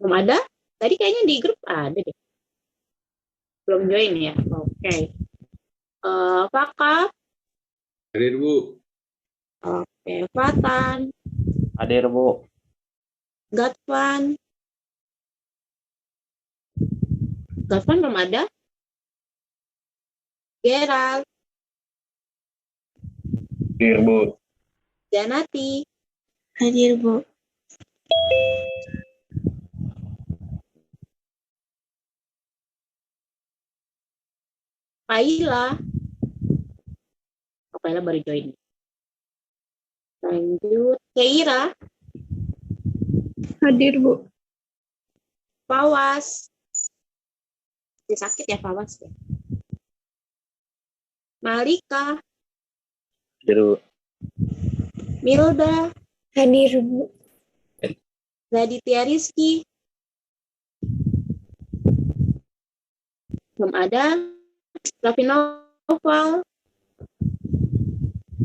Belum ada? Tadi kayaknya di grup ada deh. Belum join ya? Oke. Fakaf? Hadir, Bu. Oke. Fatan? Hadir, Bu. Gatvan? Gatvan belum ada? Gerald? Hadir, Bu. Janati? Hadir, Bu. Paila? Paila baru join. Lanjut. Keira? Hadir, Bu. Fawas? Masih sakit ya Fawas ya? Malika? Hadir, Bu. Milda? Hadir, Bu. Raditya Rizky? Belum ada. Raffi Noval?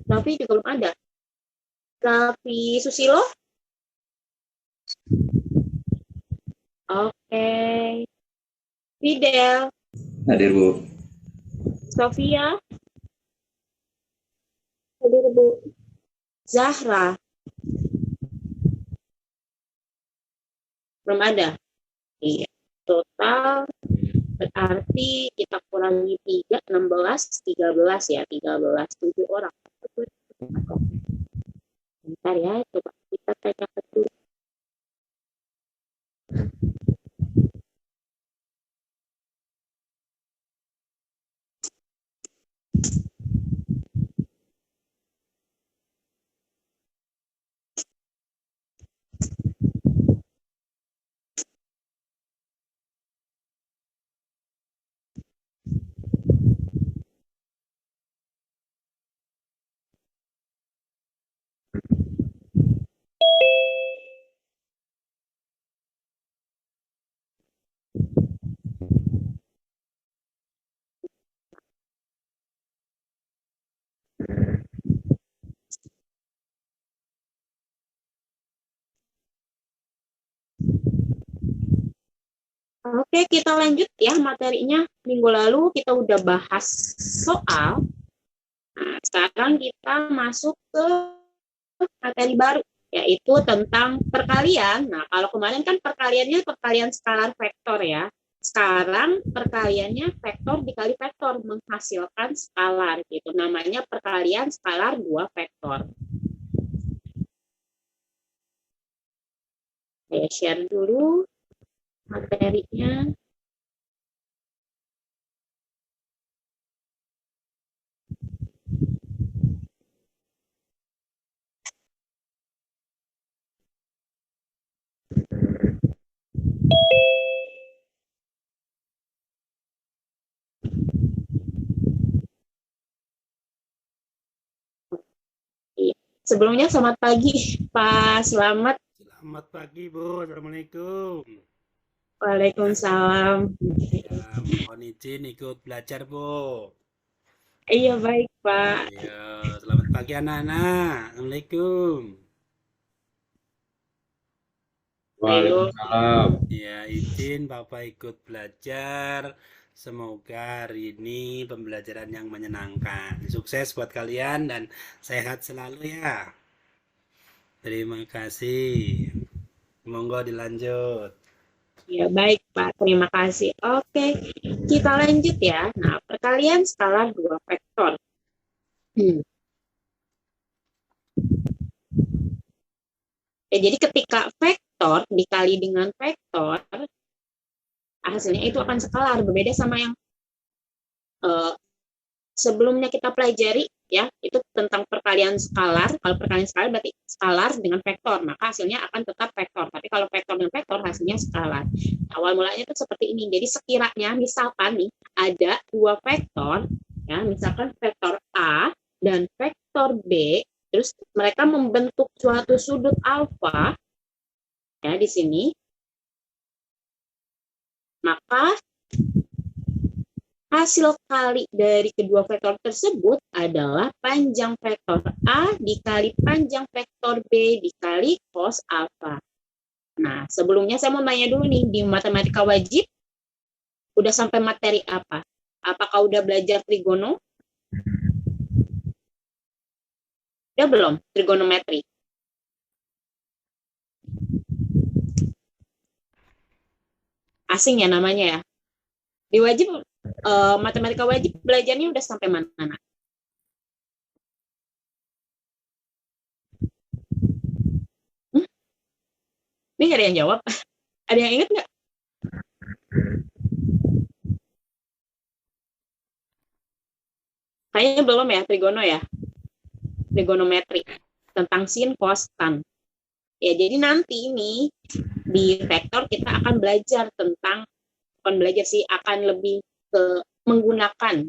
Raffi juga belum ada. Raffi Susilo? Oke. Fidel? Hadir, Bu. Sofia? Hadir, Bu. Zahra? Belum ada. Iya. Total berarti kita kurangi 3, 16, 13 ya. 13, 7 orang. Bentar ya, coba kita tanyakan dulu. Oke, kita lanjut ya materinya. Minggu lalu kita udah bahas soal. Nah, sekarang kita masuk ke materi baru, yaitu tentang perkalian. Nah, kalau kemarin kan perkaliannya perkalian skalar vektor ya. Sekarang perkaliannya vektor dikali vektor menghasilkan skalar gitu. Namanya perkalian skalar dua vektor. Saya share dulu materinya. Sebelumnya selamat pagi Pak Selamat. Selamat pagi, Bu. Assalamualaikum. Waalaikumsalam. Ya, mohon izin ikut belajar, Bu. Iya baik Pak. Ya, selamat pagi anak-anak. Assalamualaikum. Waalaikumsalam. Ya, izin Bapak ikut belajar. Semoga hari ini pembelajaran yang menyenangkan. Sukses buat kalian dan sehat selalu ya. Terima kasih. Monggo dilanjut. Ya baik Pak, terima kasih. Oke, kita lanjut ya. Nah, perkalian skalar dua vektor. Ya, jadi ketika vektor dikali dengan vektor, hasilnya itu akan skalar, berbeda sama yang sebelumnya kita pelajari ya, itu tentang perkalian skalar. Kalau perkalian skalar berarti skalar dengan vektor, maka hasilnya akan tetap vektor. Tapi kalau vektor dengan vektor hasilnya skalar. Awal mulanya itu seperti ini. Jadi sekiranya misalkan nih ada dua vektor ya, misalkan vektor A dan vektor B, terus mereka membentuk suatu sudut alfa ya di sini. Maka Hasil kali dari kedua vektor tersebut adalah panjang vektor A dikali panjang vektor B dikali cos alfa. Nah, sebelumnya saya mau nanya dulu nih, di matematika wajib udah sampai materi apa? Apakah udah belajar trigono? Udah belum? Trigonometri. Asing ya namanya ya. Di wajib matematika wajib belajarnya udah sampai mana? Ini nggak ada yang jawab. Ada yang ingat nggak? Kayaknya belum ya, trigono ya. Trigonometri. Tentang sin, cos, tan. Ya, jadi nanti ini di vektor kita akan belajar tentang, akan lebih ke menggunakan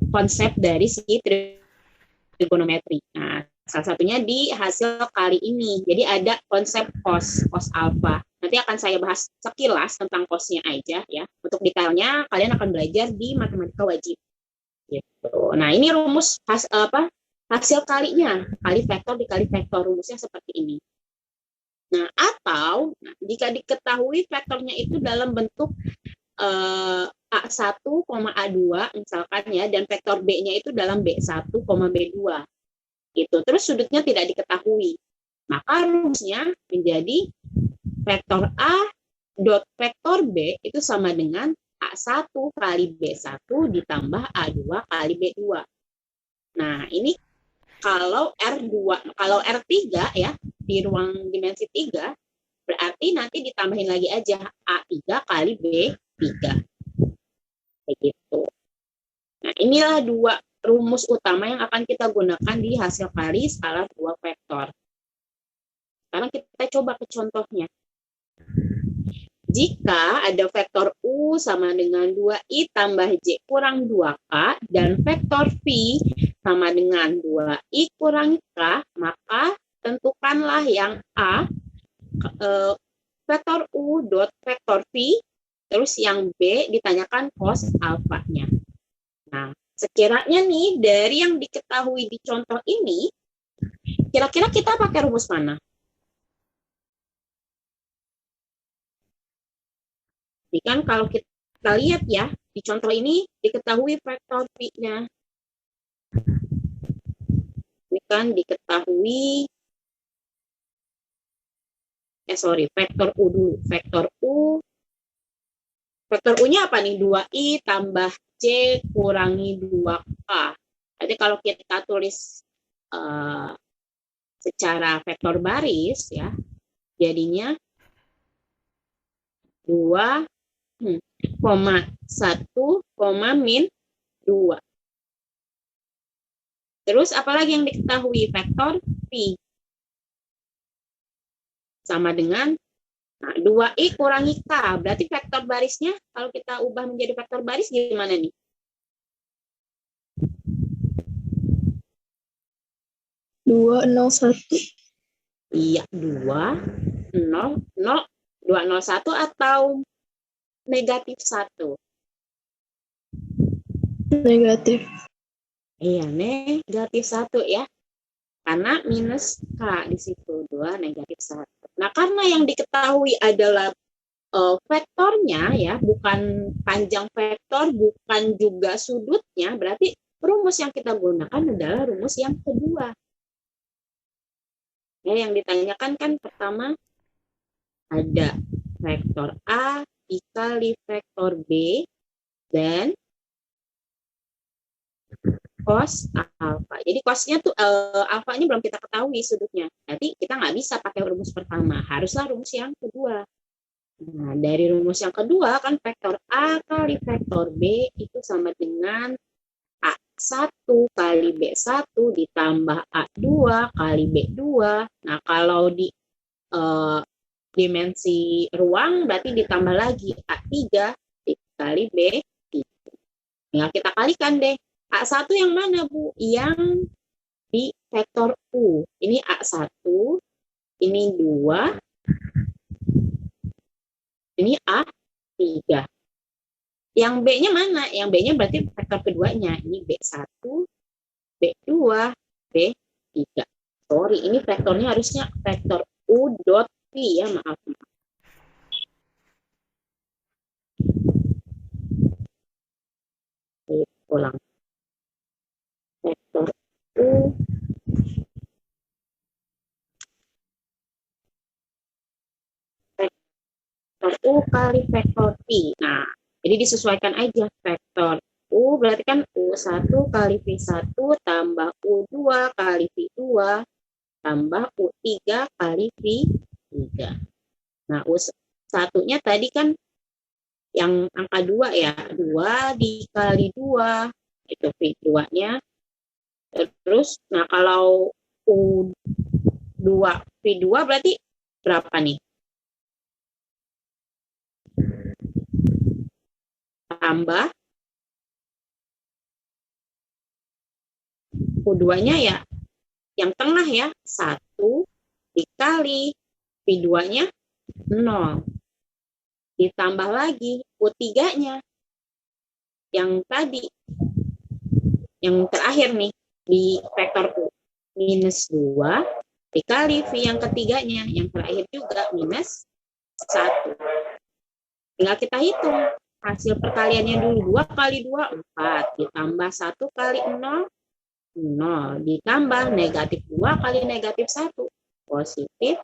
konsep dari si trigonometri. Nah, salah satunya di hasil kali ini. Jadi ada konsep cos alfa. Nanti akan saya bahas sekilas tentang cosnya aja ya. Untuk detailnya kalian akan belajar di matematika wajib. Gitu. Nah, ini rumus hasil kalinya. Kali vektor dikali vektor, rumusnya seperti ini. Nah, atau jika diketahui vektornya itu dalam bentuk A1, A2 misalkan ya, dan vektor B-nya itu dalam B1, B2 gitu. Terus sudutnya tidak diketahui, maka rumusnya menjadi vektor A dot vektor B itu sama dengan A1 kali B1 ditambah A2 kali B2. Nah, ini kalau R3 ya, di ruang dimensi 3, berarti nanti ditambahin lagi aja A3 kali B3. Begitu. Nah, inilah dua rumus utama yang akan kita gunakan di hasil kali skalar dua vektor. Sekarang kita coba ke contohnya. Jika ada vektor U sama dengan 2I tambah J kurang 2K dan vektor V sama dengan 2I kurang K, maka tentukanlah yang A, vektor U dot vektor V, terus yang B ditanyakan cos alfanya. Nah, sekiranya nih dari yang diketahui di contoh ini, kira-kira kita pakai rumus mana? Ini kan kalau kita lihat ya, di contoh ini diketahui vektor V-nya. Ini kan diketahui, vektor U dulu. Vektor U-nya apa nih? 2I tambah J kurangi 2K. Jadi kalau kita tulis secara vektor baris ya, jadinya 2, 1, min 2. Terus apalagi yang diketahui? Vektor V. Sama dengan 2I kurangi K. Berarti vektor barisnya, kalau kita ubah menjadi vektor baris gimana nih? Dua, 0, 1. Iya, 2, 0, 0, 2, 0, 1 atau negatif 1? Negatif. Iya, negatif 1 ya. Karena minus K di situ, 2 negatif 1. Nah, karena yang diketahui adalah vektornya ya, bukan panjang vektor, bukan juga sudutnya, berarti rumus yang kita gunakan adalah rumus yang kedua. Ya, yang ditanyakan kan pertama ada vektor A dikali vektor B dan cos alfa. Jadi cosnya tuh alfanya belum kita ketahui sudutnya. Nanti kita nggak bisa pakai rumus pertama, haruslah rumus yang kedua. Nah, dari rumus yang kedua kan vektor A kali vektor B itu sama dengan A1 kali B1 ditambah A2 kali B2. Nah, kalau di dimensi ruang berarti ditambah lagi A3 dikali B3. Tinggal kita kalikan deh. A1 yang mana, Bu? Yang di vektor U. Ini A1, ini 2, ini A3. Yang B-nya mana? Yang B-nya berarti vektor keduanya. Ini B1, B2, B3. Sorry, ini vektornya harusnya vektor U dot V ya, maaf. Ulang. Vektor U kali vektor V. Nah, jadi disesuaikan aja vektor U berarti kan U1 kali V1 tambah U2 kali V2 tambah U3 kali V3. Nah, U1-nya tadi kan yang angka 2 ya. 2 dikali 2 itu V2-nya. Terus, nah kalau U2 V2 berarti berapa nih? Tambah U2-nya ya yang tengah ya, 1 dikali V2-nya 0. Ditambah lagi U3-nya yang tadi, yang terakhir nih, di vektor U. Minus 2 dikali V yang ketiganya, yang terakhir juga minus 1. Tinggal kita hitung. Hasil perkaliannya dulu, 2 kali 2, 4. Ditambah 1 kali 0, 0. Ditambah negatif 2 kali negatif 1, positif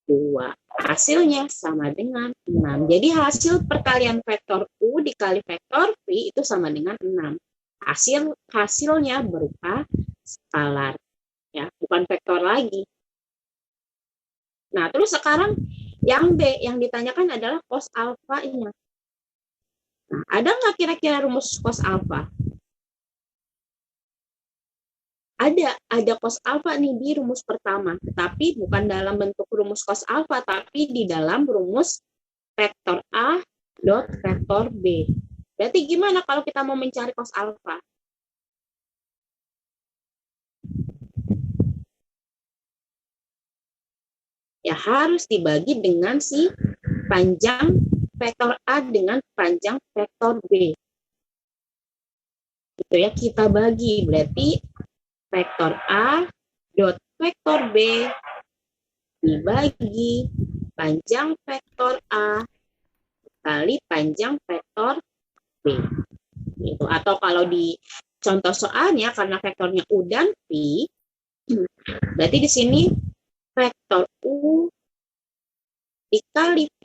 2. Hasilnya sama dengan 6. Jadi hasil perkalian vektor U dikali vektor V itu sama dengan 6. Hasilnya berupa skalar, ya, bukan vektor lagi. Nah, terus sekarang yang B, yang ditanyakan adalah cos alfa-nya. Nah, ada nggak kira-kira rumus cos alfa? Ada cos alfa nih di rumus pertama, tetapi bukan dalam bentuk rumus cos alfa, tapi di dalam rumus vektor A dot vektor B. Berarti gimana kalau kita mau mencari cos alfa? Ya harus dibagi dengan si panjang vektor A dengan panjang vektor B. Itu ya, kita bagi. Berarti vektor A dot vektor B dibagi panjang vektor A kali panjang vektor B. Gitu. Atau kalau di contoh soalnya, karena vektornya U dan V, berarti di sini vektor U dikali V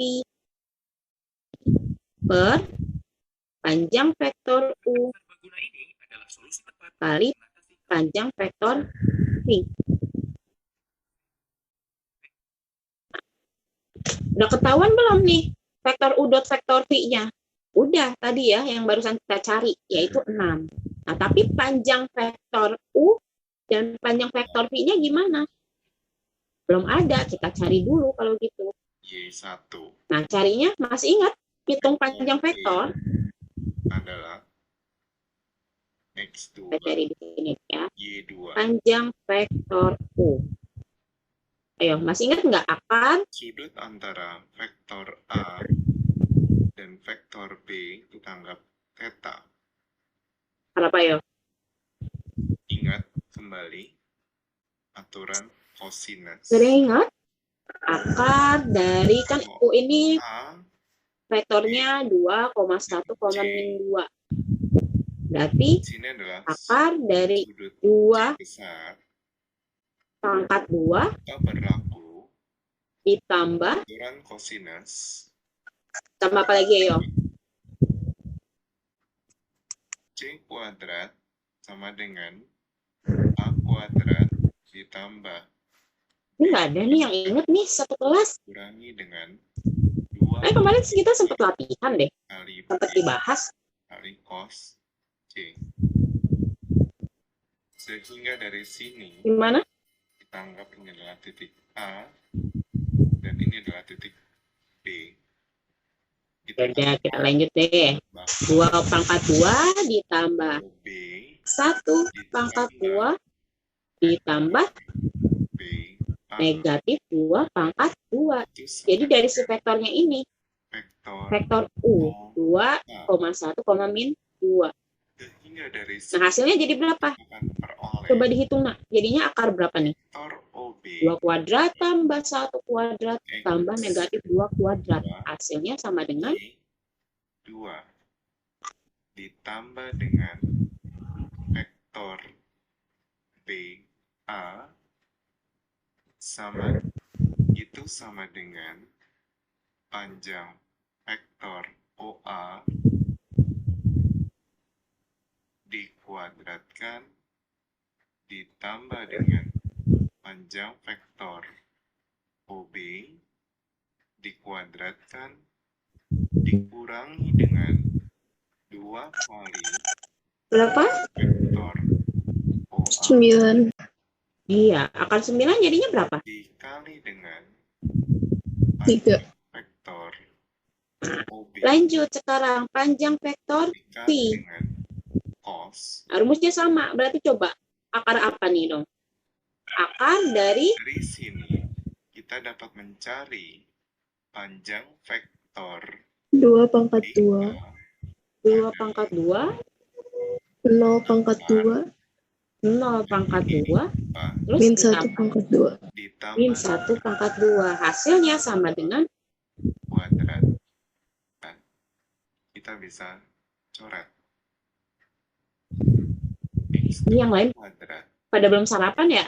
per panjang vektor U kali panjang vektor V. Udah ketahuan belum nih vektor U dot vektor V-nya? Udah tadi ya yang barusan kita cari, yaitu 6. Nah, tapi panjang vektor U dan panjang vektor V-nya gimana? Belum ada, kita cari dulu kalau gitu. Y1 Nah, carinya masih ingat hitung panjang vektor? adalah X2 Kita cari di sini ya. Y2 Panjang vektor U. Ayo, masih ingat nggak akar? sudut antara vektor A dan vektor B kita anggap theta. Apa ya? Ingat kembali aturan kosinus. Sering ingat? Akar dari, kan U ini A vektornya 2,1,2. Berarti di sini adalah akar dari sudut 2 C besar pangkat 2 atau berlaku ditambah, aturan kosinus tambah apa lagi ya? C kuadrat sama dengan A kuadrat ditambah Ini nggak ada nih yang inget nih satu kelas. kurangi dengan 2 Kemarin kita sempat latihan deh, kali sempat B dibahas. kali cos C. Sehingga dari sini Gimana? kita anggap ini adalah titik A dan ini adalah titik B. Udah, kita lanjut deh. 2 pangkat 2 ditambah B 1 pangkat 2 ditambah B A negatif 2 pangkat 2. itu Jadi dari si vektornya ini, vektor U 2,1, min 2. Sehingga dari Nah, hasilnya jadi berapa? akan peroleh Coba dihitung, nak. Jadinya akar berapa nih? vektor OB 2 kuadrat tambah 1 kuadrat tambah X negatif 2 kuadrat. Hasilnya sama dengan 2 ditambah dengan vektor B A sama dengan panjang vektor OA dikuadratkan ditambah dengan panjang vektor OB dikuadratkan dikurangi dengan 2 kali berapa? vektor OA 9. Iya, akar 9 jadinya berapa? dikali dengan 3. vektor OB Lanjut sekarang, panjang vektor dikali P. dengan cos. Rumusnya sama, berarti coba akar apa nih dong? Akar dari Dari sini kita dapat mencari panjang vektor 2 pangkat 2. 2 pangkat 2, 0 pangkat 2. 0 pangkat 2, terus Min 1 ditambah pangkat 2. ditambah min 1 pangkat 2. Hasilnya sama dengan, kuadrat. Nah, kita bisa coret X ini yang lain kuadrat. pada belum sarapan ya?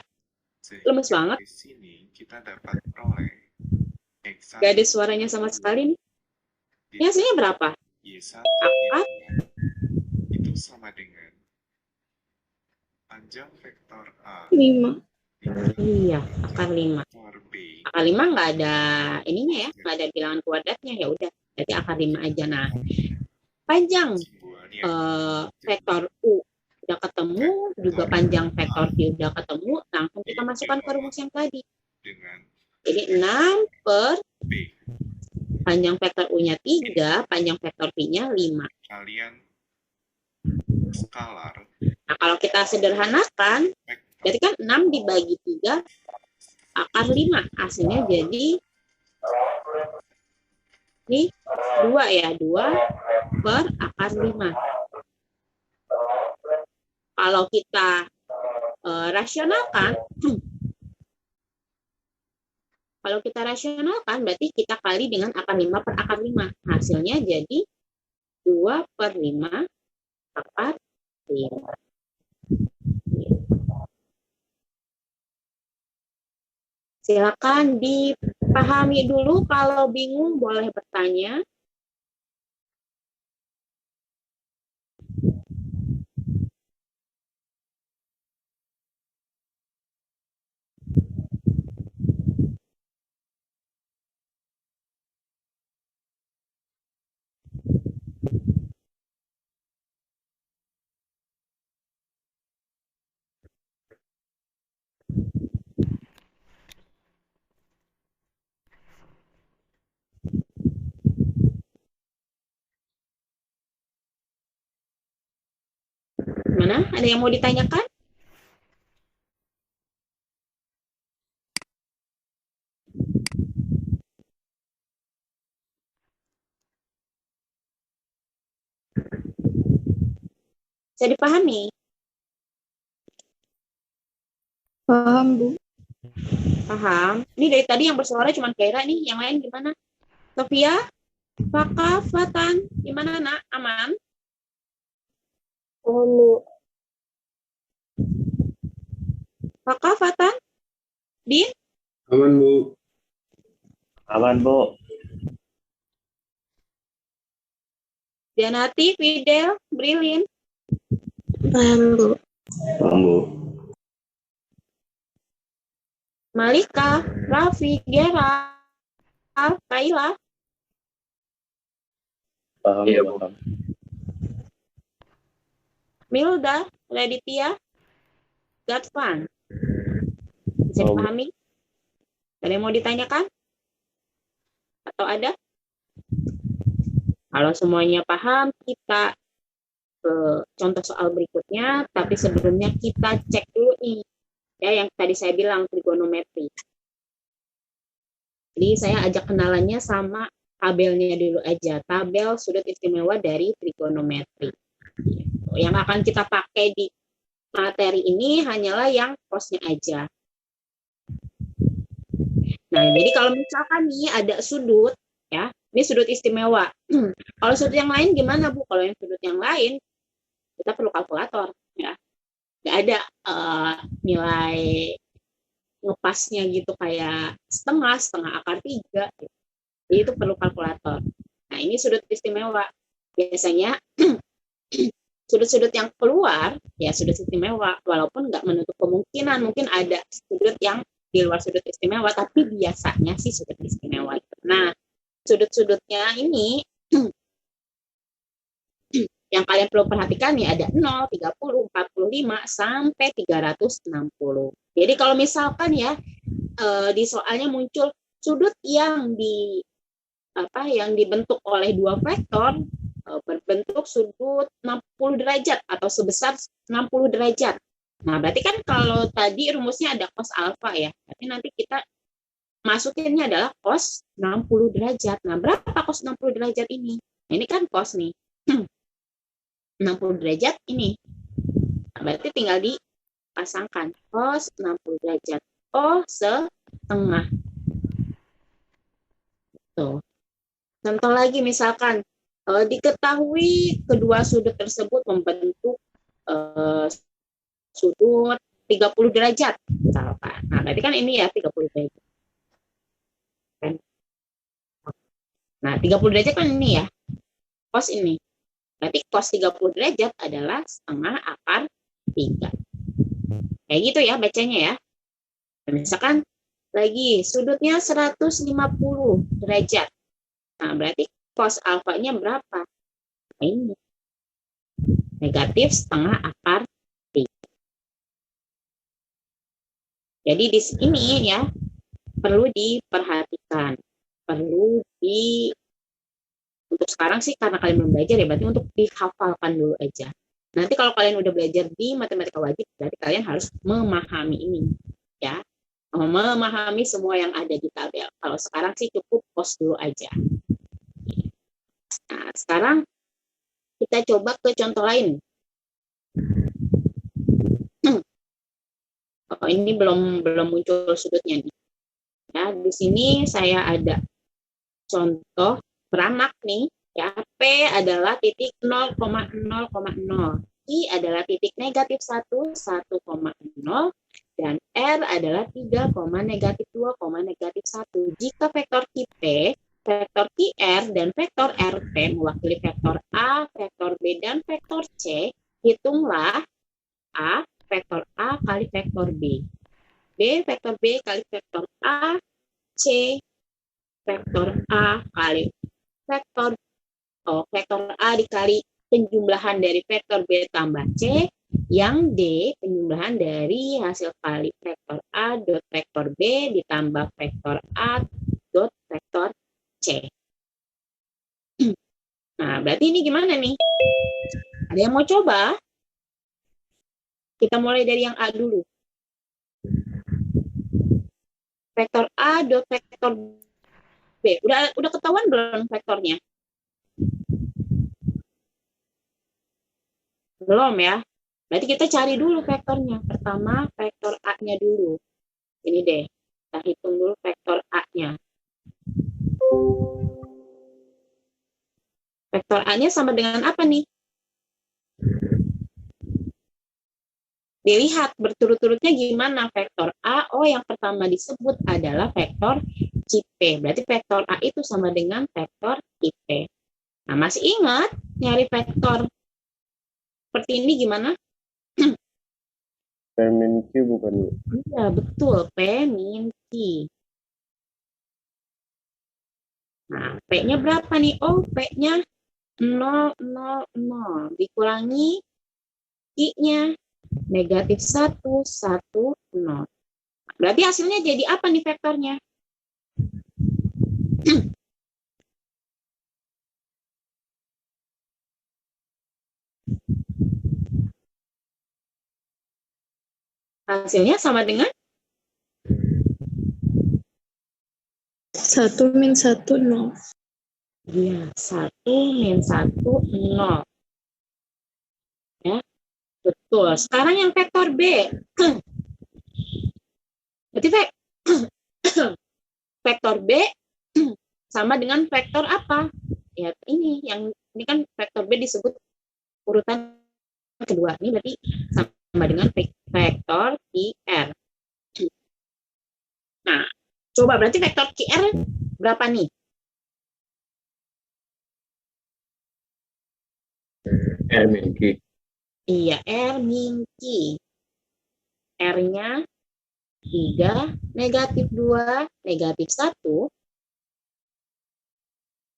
Sehingga Lemes banget. di sini kita dapat peroleh X1 Gak ada suaranya sama sekali nih. Ini hasilnya berapa? Y1 Akar itu sama dengan panjang vektor A 5. iya, akar 5. vektor B Akar 5 nggak ada ininya ya, nggak ada bilangan kuadratnya, ya udah. Jadi akar 5 aja. Nah, panjang simbolnya vektor U udah ketemu, juga panjang vektor V udah ketemu, langsung kita masukkan ke rumus yang tadi. dengan Jadi 6 per B. panjang vektor U-nya 3, panjang vektor V-nya 5. Kalian skalar Nah, kalau kita sederhanakan, vektor berarti kan 6 dibagi 3, akar 5. Hasilnya jadi, ini 2 ya, 2 per akar 5. Kalau kita rasionalkan, berarti kita kali dengan akar 5 per akar 5. Hasilnya jadi 2 per 5 akar 5. Silakan dipahami dulu, kalau bingung boleh bertanya. Mana? Ada yang mau ditanyakan? Bisa dipahami? Paham, Bu. Paham. Ini dari tadi yang bersuara cuma Kaira nih, yang lain gimana? Sofia? Fakah, Fatan, gimana nak? Aman? Bu. Fakah, Fatan? Din? Aman, Bu. Aman, Bu. Dianati, Fidel, Brilin? Paham, Bu. Paham, Bu. Malika, Raffi, Gera, Kaila? Paham, Iya, Bu. Bu. Milda, Raditya, Gatvan? Bisa Oh. dipahami? Ada yang mau ditanyakan? Atau ada? Kalau semuanya paham, kita ke contoh soal berikutnya, tapi sebelumnya kita cek dulu nih, ya, yang tadi saya bilang trigonometri. Jadi saya ajak kenalannya sama tabelnya dulu aja, tabel sudut istimewa dari trigonometri. Gitu. Yang akan kita pakai di materi ini hanyalah yang cosnya aja. Nah, jadi kalau misalkan nih ada sudut, ya, ini sudut istimewa. Kalau sudut yang lain gimana, Bu? Kalau yang sudut yang lain, kita perlu kalkulator, ya. Nggak ada nilai ngepasnya gitu kayak setengah akar 3. Gitu. Jadi itu perlu kalkulator. Nah, ini sudut istimewa. Biasanya sudut-sudut yang keluar, ya sudut istimewa, walaupun nggak menutup kemungkinan, mungkin ada sudut yang di luar sudut istimewa, tapi biasanya sih sudut istimewa. Nah, sudut-sudutnya ini yang kalian perlu perhatikan nih ada 0, 30, 45, sampai 360. Jadi kalau misalkan ya di soalnya muncul sudut yang dibentuk oleh dua vektor berbentuk sudut 60 derajat atau sebesar 60 derajat. Nah, berarti kan kalau tadi rumusnya ada cos alfa ya. Berarti nanti kita masukinnya adalah cos 60 derajat. Nah, berapa cos 60 derajat ini? Nah, ini kan cos nih. 60 derajat ini. Nah, berarti tinggal dipasangkan cos 60 derajat. Oh, setengah. Tuh. Contoh lagi misalkan diketahui kedua sudut tersebut membentuk sudut 30 derajat misalkan. Nah, berarti kan ini ya 30 derajat. Nah, 30 derajat kan ini ya. Cos ini. Berarti cos 30 derajat adalah setengah akar 3. Kayak gitu ya bacanya ya. Nah, misalkan lagi sudutnya 150 derajat. Nah, berarti cos alfanya berapa? Nah, ini. Negatif setengah akar 3. Jadi di sini ya perlu diperhatikan. Untuk sekarang sih karena kalian belum belajar ya, berarti untuk dihafalkan dulu aja. Nanti kalau kalian udah belajar di matematika wajib, berarti kalian harus memahami ini. Ya, memahami semua yang ada di tabel. Kalau sekarang sih cukup cos dulu aja. Nah, sekarang kita coba ke contoh lain. Oh, ini belum muncul sudutnya nih. Ya, di sini saya ada contoh beranak nih. Ya, P adalah titik 0,0,0. I adalah titik negatif 1, 1,0. Dan R adalah 3, negatif 2, negatif 1. Jika vektor QP, vektor QR, dan vektor RP mewakili vektor A, vektor B, dan vektor C, hitunglah A, vektor A kali vektor B. B, vektor B kali vektor A. C, vektor A kali vektor A dikali penjumlahan dari vektor B tambah C, yang D penjumlahan dari hasil kali vektor A dot vektor B ditambah vektor A dot vektor C. Nah, berarti ini gimana nih? Ada yang mau coba? Kita mulai dari yang A dulu. Vektor A dot vektor B. Udah ketahuan belum vektornya? Belum ya? Berarti kita cari dulu vektornya. Pertama, vektor A-nya dulu. Ini deh. Kita hitung dulu vektor A-nya. Vektor A-nya sama dengan apa nih? Dilihat berturut-turutnya gimana vektor A. Oh, yang pertama disebut adalah vektor QP. Berarti vektor A itu sama dengan vektor QP. Nah, masih ingat nyari vektor seperti ini gimana? P min Q bukan? Iya, betul. P min Q. Nah, P-nya berapa nih? Oh, P-nya 0, 0, 0. Dikurangi Q-nya negatif 1, 1, 0. Berarti hasilnya jadi apa nih vektornya? Hasilnya sama dengan 1 min 1, 0. Iya, 1 min 1, 0. Ya, betul. Sekarang yang vektor B. Berarti vektor B sama dengan vektor apa? Ya, ini kan vektor B disebut urutan kedua. Ini berarti sama dengan vektor QR. Nah, coba berarti vektor QR berapa nih? R min Q. Iya, R min Q. R-nya 3, negatif 2, negatif 1,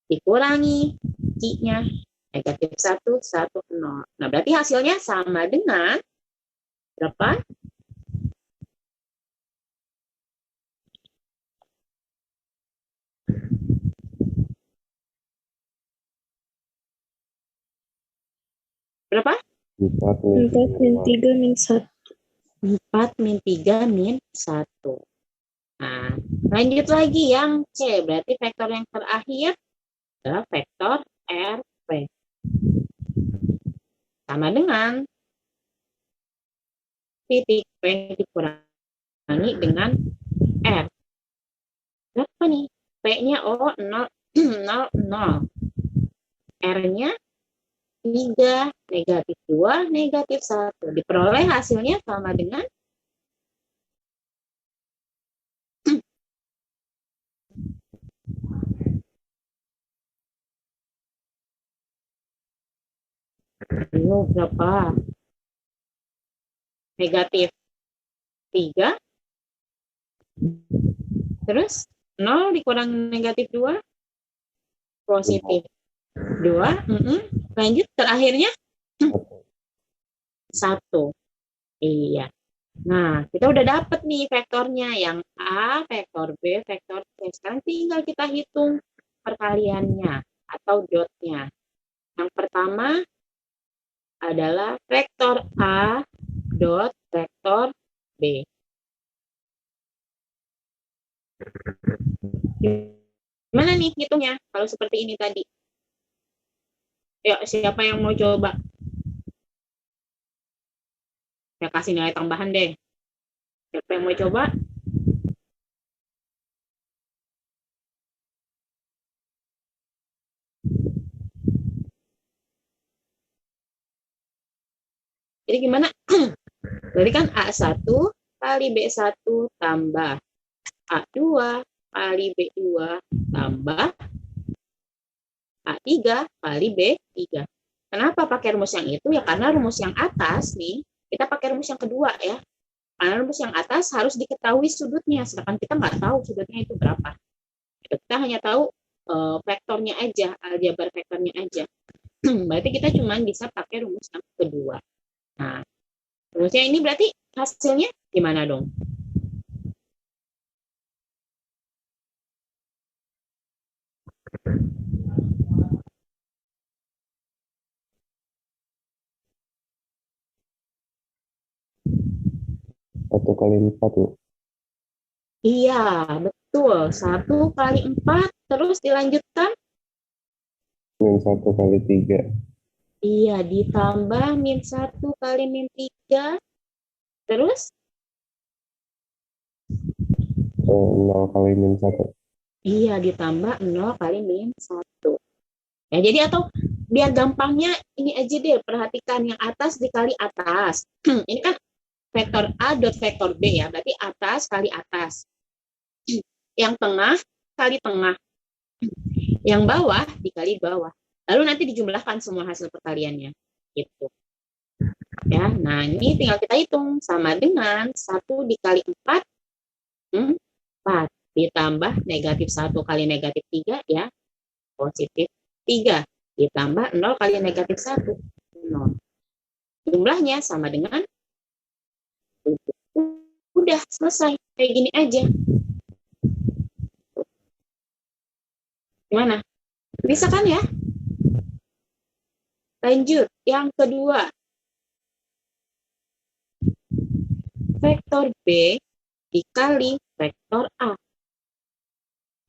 dikurangi Q-nya, negatif 1, 1, 0. Nah, berarti hasilnya sama dengan berapa? Berapa? 4 min 4 min 3 min 1. 4 min 3 min 1. Nah, lanjut lagi yang C. Berarti vektor yang terakhir adalah vektor RP. Sama dengan titik P dikurangi dengan R. Berapa nih? P-nya 0, 0, 0. R-nya 3, negatif 2, negatif 1. Diperoleh hasilnya sama dengan berapa? Negatif 3. Terus 0 dikurang negatif 2, positif 2. Lanjut terakhirnya 1. Iya. Nah, kita udah dapet nih vektornya. Yang A, vektor B, vektor C. Sekarang tinggal kita hitung perkaliannya atau dotnya. Yang pertama adalah vektor A dot vektor B. Gimana nih hitungnya kalau seperti ini tadi? Yuk, siapa yang mau coba? Saya kasih nilai tambahan deh. Siapa yang mau coba? Jadi gimana? Berarti kan A1 kali B1 tambah A2 kali B2 tambah A3 kali B3. Kenapa pakai rumus yang itu? Ya karena rumus yang atas nih, kita pakai rumus yang kedua ya. Karena rumus yang atas harus diketahui sudutnya, sedangkan kita nggak tahu sudutnya itu berapa. Kita hanya tahu vektornya aja, aljabar vektornya aja. Berarti kita cuma bisa pakai rumus yang kedua. Nah, rumusnya ini berarti hasilnya gimana dong? Satu kali 4 Bu. Iya, betul. 1 kali 4, terus dilanjutkan. Min 1 kali 3. Iya, ditambah min 1 kali min 3. Terus? 0 kali min 1. Iya, ditambah 0 kali min 1. Ya, jadi atau biar gampangnya ini aja deh, perhatikan yang atas dikali atas. Ini kan vektor A dot vektor B ya, berarti atas kali atas. Yang tengah kali tengah. Yang bawah dikali bawah. Lalu nanti dijumlahkan semua hasil perkaliannya. Gitu. Ya, nah ini tinggal kita hitung sama dengan 1 dikali 4, 4 ditambah negatif 1 kali negatif 3 ya, positif 3 ditambah 0 kali negatif 1, 0. Jumlahnya sama dengan udah selesai kayak gini aja. Gimana? Bisa kan ya? Lanjut, yang kedua. Vektor B dikali vektor A.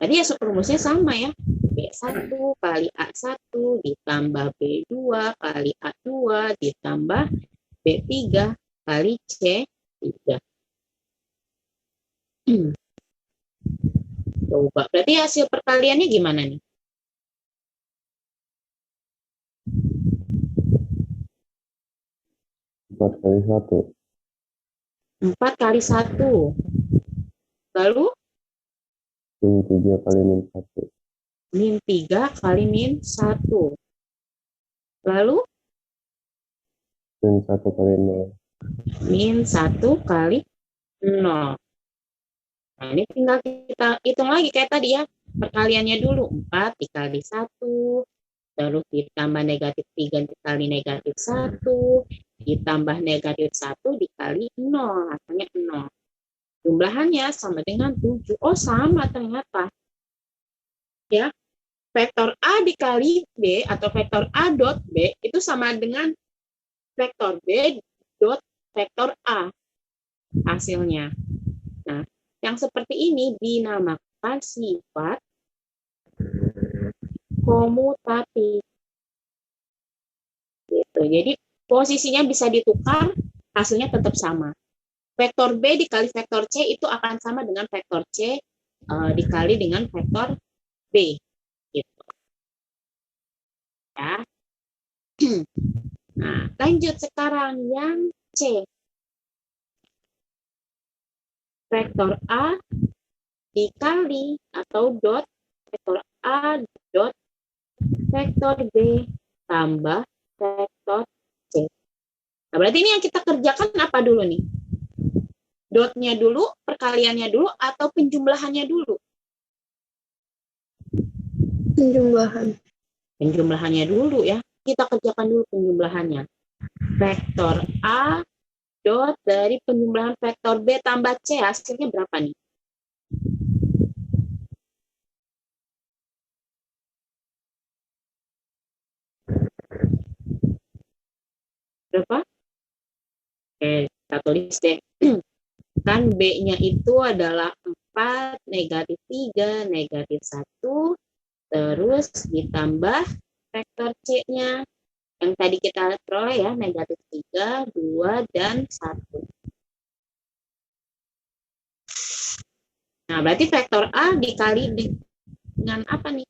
Tadi ya rumusnya sama ya. B1 kali A1 ditambah B2 kali A2 ditambah B3 kali C3. Coba, berarti hasil perkaliannya gimana nih? Empat kali satu. 4 kali 1. Lalu? Min 3 kali min 1. Min 3 kali min 1. Lalu? Min 1 kali 0. Min 1 kali 0. Nah, ini tinggal kita hitung lagi kayak tadi ya. Perkaliannya dulu. 4 dikali 1. Terus ditambah negatif 3 dikali negatif 1. Ditambah negatif 1 dikali 0. Hasilnya 0. Jumlahannya sama dengan 7. Oh, sama ternyata. Ya. Vektor A dikali B atau vektor A dot B itu sama dengan vektor B dot vektor A hasilnya. Nah, yang seperti ini dinamakan sifat komutatif. Gitu. Jadi posisinya bisa ditukar, hasilnya tetap sama. Vektor B dikali vektor C itu akan sama dengan vektor C dikali dengan vektor B. Gitu. Ya. Nah, lanjut sekarang yang C. Vektor A dikali atau dot vektor A dot vektor B tambah vektor C. Nah, berarti ini yang kita kerjakan apa dulu nih? Dotnya dulu, perkaliannya dulu, atau penjumlahannya dulu? Penjumlahan. Penjumlahannya dulu ya. Kita kerjakan dulu penjumlahannya. Vektor A dot dari penjumlahan vektor B tambah C hasilnya berapa nih? Berapa? Oke, kita tulis deh. Kan B-nya itu adalah 4, negatif 3, negatif 1, terus ditambah vektor C-nya. Yang tadi kita peroleh ya, negatif 3, 2, dan 1. Nah, berarti vektor A dikali dengan apa nih?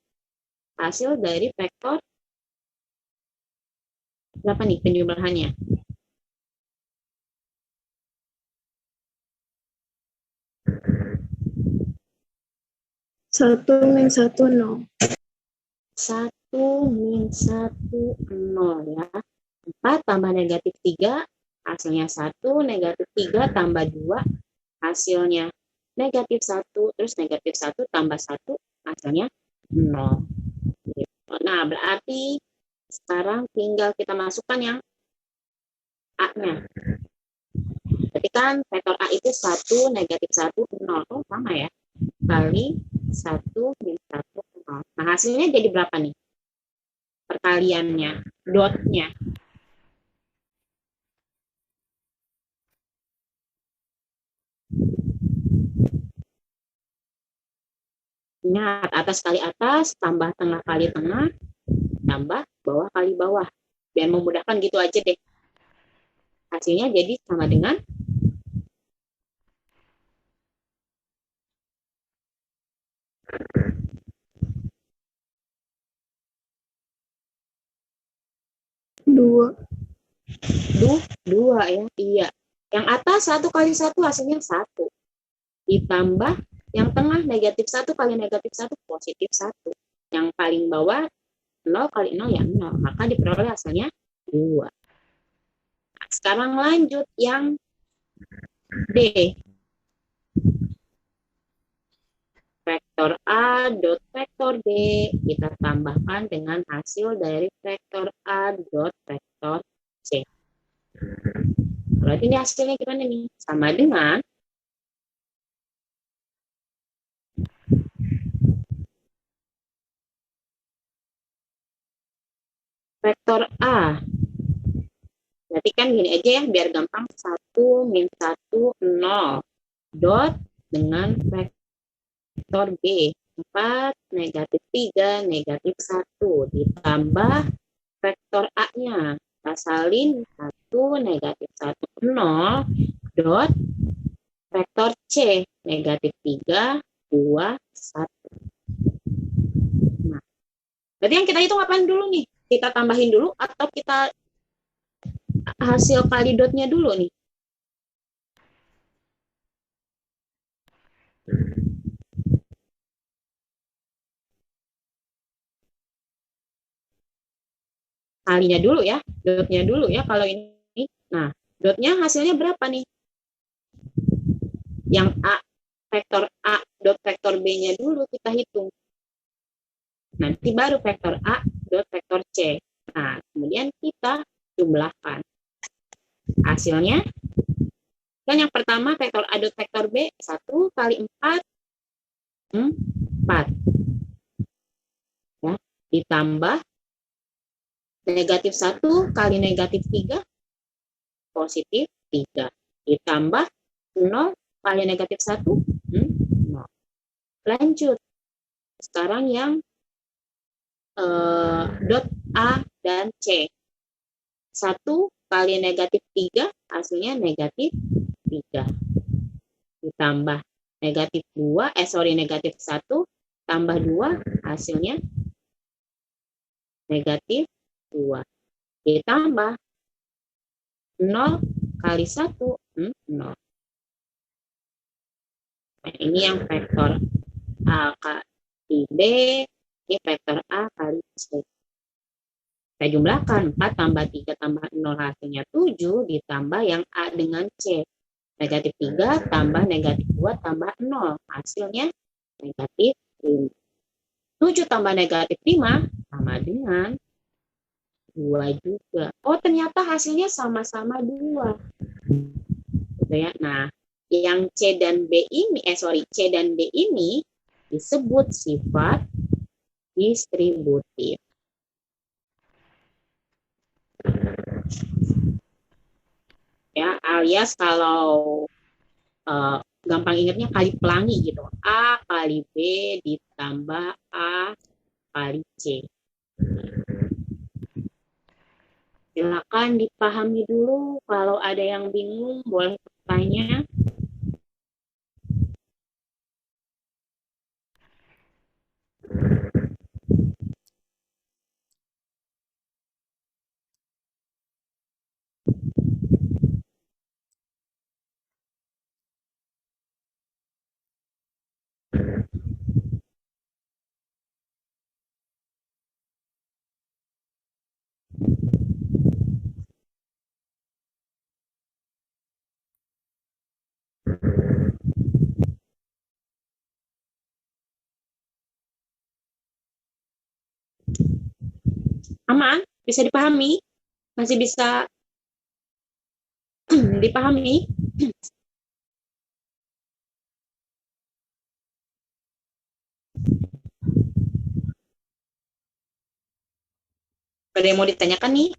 Hasil dari vektor berapa nih penjumlahannya? 1 min 1 0. 1 min 1, 0 ya. 4 tambah negatif 3, hasilnya 1, negatif 3 tambah 2, hasilnya negatif 1, terus negatif 1 tambah 1, hasilnya 0. Nah, berarti sekarang tinggal kita masukkan yang A-nya. Berarti kan vektor A itu 1, negatif 1, 0. Oh, sama ya. Kali 1 min 1, 0. Nah, hasilnya jadi berapa nih? Perkaliannya, dotnya. Ingat, atas kali atas, tambah tengah kali tengah, tambah bawah kali bawah. Biar memudahkan gitu aja deh. Hasilnya jadi sama dengan Dua. 2 ya. Iya. Yang atas 1 kali 1 hasilnya 1. Ditambah yang tengah negatif 1 kali negatif 1 positif 1. Yang paling bawah 0 kali 0 ya 0. Maka diperoleh hasilnya 2. Nah, sekarang lanjut yang D. Vektor A dot vektor B kita tambahkan dengan hasil dari vektor A dot vektor C. Berarti ini hasilnya gimana nih? Sama dengan vektor A. Berarti kan gini aja ya, biar gampang. 1 min 1, 0. Dot dengan vektor B. 4, negatif 3, negatif 1. Ditambah vektor A-nya. Kita salin 1, negatif 1, 0. Dot vektor C. Negatif 3, 2, 1. Nah, berarti yang kita hitung apaan dulu nih? Kita tambahin dulu atau kita hasil kali dotnya dulu nih? Kalinya dulu ya, dotnya dulu ya kalau ini. Nah, dotnya hasilnya berapa nih? Yang A, vektor A, dot vektor B-nya dulu kita hitung. Nanti baru vektor A, dot vektor C. Nah, kemudian kita jumlahkan. Hasilnya, kan yang pertama vektor A dot vektor B, 1 kali 4, 4. Ya, ditambah negatif 1 kali negatif 3, positif 3. Ditambah 0 kali negatif 1, 0. Lanjut. Sekarang yang dot A dan C. 1 kali negatif 3, hasilnya negatif 3. Ditambah negatif 2, negatif 1, tambah 2, hasilnya negatif 2. Ditambah 0 kali 1, 0. Nah, ini yang vektor A kali B, ini vektor A kali C. Kita jumlahkan 4 tambah 3 tambah 0 hasilnya 7, ditambah yang A dengan C. Negatif 3 tambah negatif 2 tambah 0, hasilnya negatif 5. 7 tambah negatif 5 sama dengan 2 juga. Oh, ternyata hasilnya sama-sama 2. Gitu ya. Nah, yang C dan B ini, C dan D ini disebut sifat distributif. Ya, alias kalau gampang ingatnya kali pelangi gitu. A kali B ditambah A kali C. Silakan dipahami dulu. Kalau ada yang bingung boleh bertanya. Aman? Bisa dipahami? Masih bisa dipahami? Ada yang mau ditanyakan nih?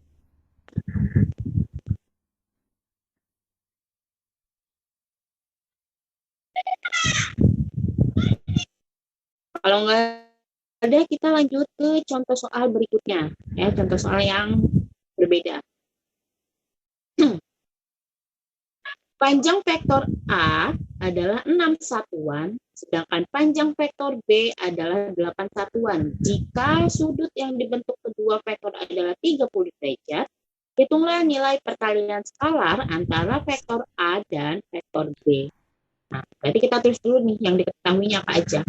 Kalau nggak ada, kita lanjut ke contoh soal berikutnya. Ya, contoh soal yang berbeda. Panjang vektor A adalah 6 satuan, sedangkan panjang vektor B adalah 8 satuan. Jika sudut yang dibentuk kedua vektor adalah 30 derajat, hitunglah nilai perkalian skalar antara vektor A dan vektor B. Nah, berarti kita tulis dulu nih yang diketahuinya apa aja.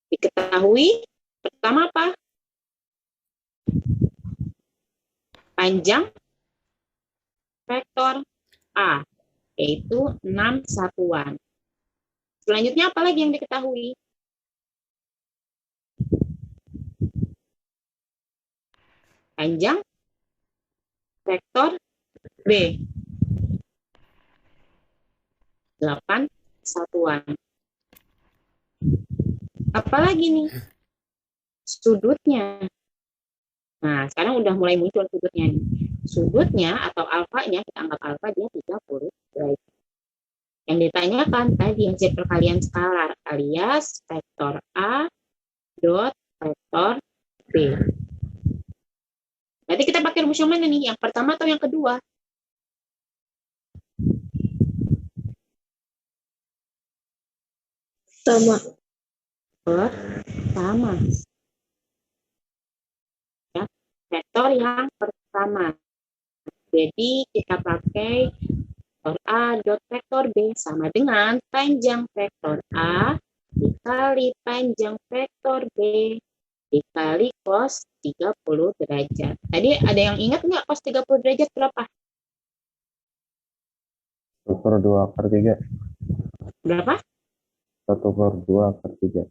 Diketahui pertama apa? Panjang vektor A, yaitu 6 satuan. Selanjutnya apa lagi yang diketahui? Panjang vektor B, 8 satuan. Apalagi nih? Sudutnya. Nah, sekarang udah mulai muncul sudutnya nih. Sudutnya atau alfanya, kita anggap alfa dia 30 derajat. Yang ditanyakan tadi hasil perkalian skalar alias vektor A dot vektor B. Berarti kita pakai rumus yang mana nih? Yang pertama atau yang kedua? Sama. Pertama. Ya, vektor yang pertama. Jadi kita pakai vektor A dot vektor B sama dengan panjang vektor A dikali panjang vektor B dikali cos 30 derajat. Tadi ada yang ingat nggak cos 30 derajat berapa? 1/2/3. Berapa? 1/2/3.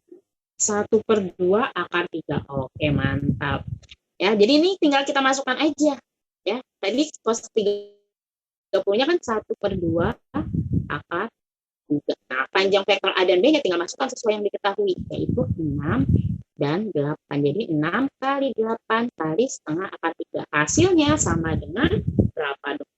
1/2/3. Oke, mantap. Ya, jadi ini tinggal kita masukkan aja. Ya, tadi cos 30-nya kan 1/2/3. Nah, panjang vektor A dan B-nya tinggal masukkan sesuai yang diketahui, yaitu 6 dan 8. Jadi 6 kali 8 kali setengah akar 3. Hasilnya sama dengan berapa dong?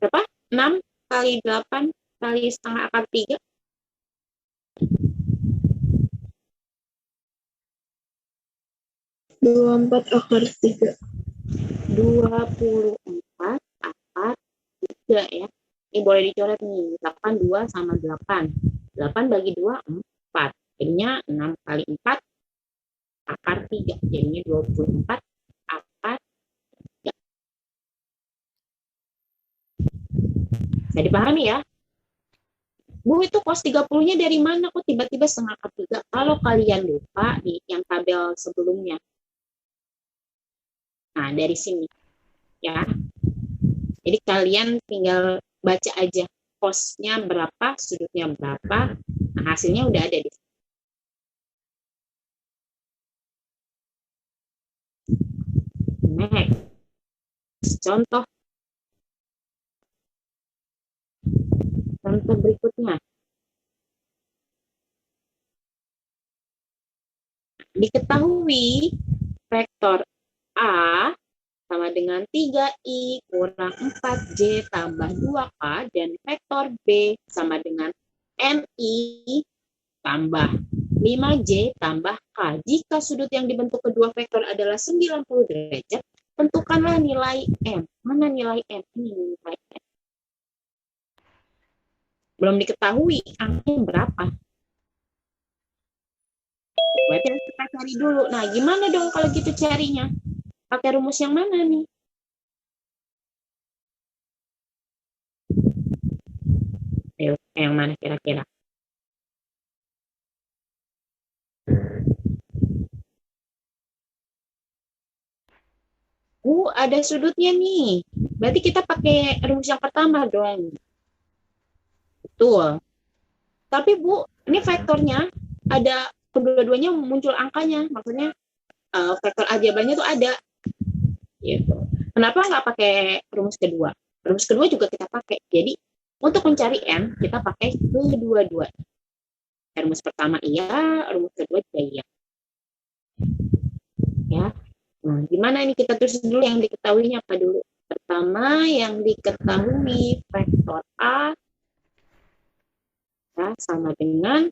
Berapa? 6 kali 8 kali setengah akar 3. 24/3. 24 akar 3 ya. Ini boleh dicoret nih. 82 sama 8. 8 bagi 2, 4. Jadinya 6 kali 4 akar 3. Jadinya 24 akar 3. Bisa dipahami ya? Bu, itu cos 30-nya dari mana kok tiba-tiba setengah akar 3? Kalau kalian lupa di yang tabel sebelumnya. Nah, dari sini. Ya. Jadi kalian tinggal baca aja cosnya berapa, sudutnya berapa. Nah, hasilnya udah ada di sini. Next. Contoh berikutnya. Diketahui vektor A sama dengan 3i kurang 4j tambah 2k dan vektor B sama dengan mi tambah 5j tambah k. Jika sudut yang dibentuk kedua vektor adalah 90 derajat, tentukanlah nilai m. Mana nilai m? Ini nilai m. Belum diketahui angkanya berapa. Berarti harus kita cari dulu. Nah, gimana dong kalau gitu carinya? Pakai rumus yang mana nih? Ayo, yang mana kira-kira? Ada sudutnya nih. Berarti kita pakai rumus yang pertama dong. Betul. Tapi Bu, ini vektornya ada kedua-duanya muncul angkanya. Maksudnya vektor aljabarnya tuh ada. Gitu. Kenapa nggak pakai rumus kedua? Rumus kedua juga kita pakai. Jadi untuk mencari n kita pakai kedua-dua. Rumus pertama iya, rumus kedua juga iya. Ya. Nah, gimana ini kita tulis dulu yang diketahuinya apa dulu? Pertama yang diketahui vektor A ya, sama dengan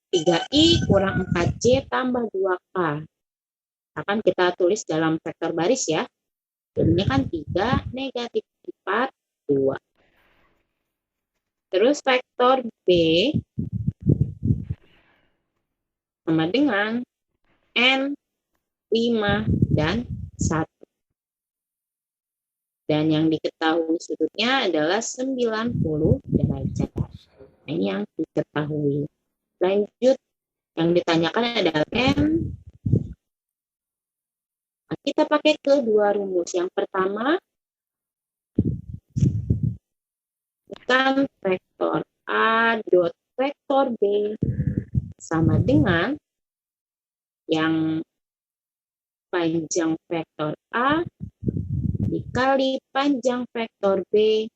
3i kurang 4j tambah 2k. Akan kita tulis dalam vektor baris ya. Jadinya kan 3 negatif 4, 2. Terus vektor B sama dengan N, 5, dan 1. Dan yang diketahui sudutnya adalah 90 derajat. Nah, ini yang diketahui. Lanjut, yang ditanyakan adalah N. Nah, kita pakai kedua rumus. Yang pertama, kan vektor A dot vektor B sama dengan yang panjang vektor A dikali panjang vektor B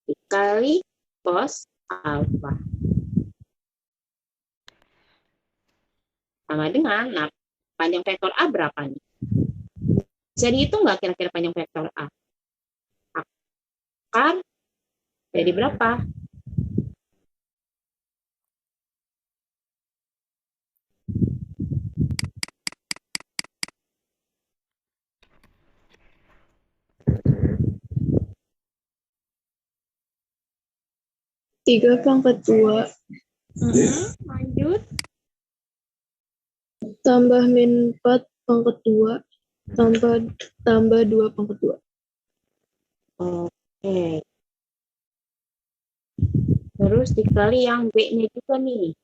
dikali cos alfa. Sama dengan, nah, panjang vektor A berapa nih? Bisa dihitung nggak kira-kira panjang vektor A? Akar jadi berapa? Tiga pangkat 2 Lanjut. tambah min 4 pangkat 2 tambah 2 pangkat 2. Oke. Terus dikali yang B-nya juga nih.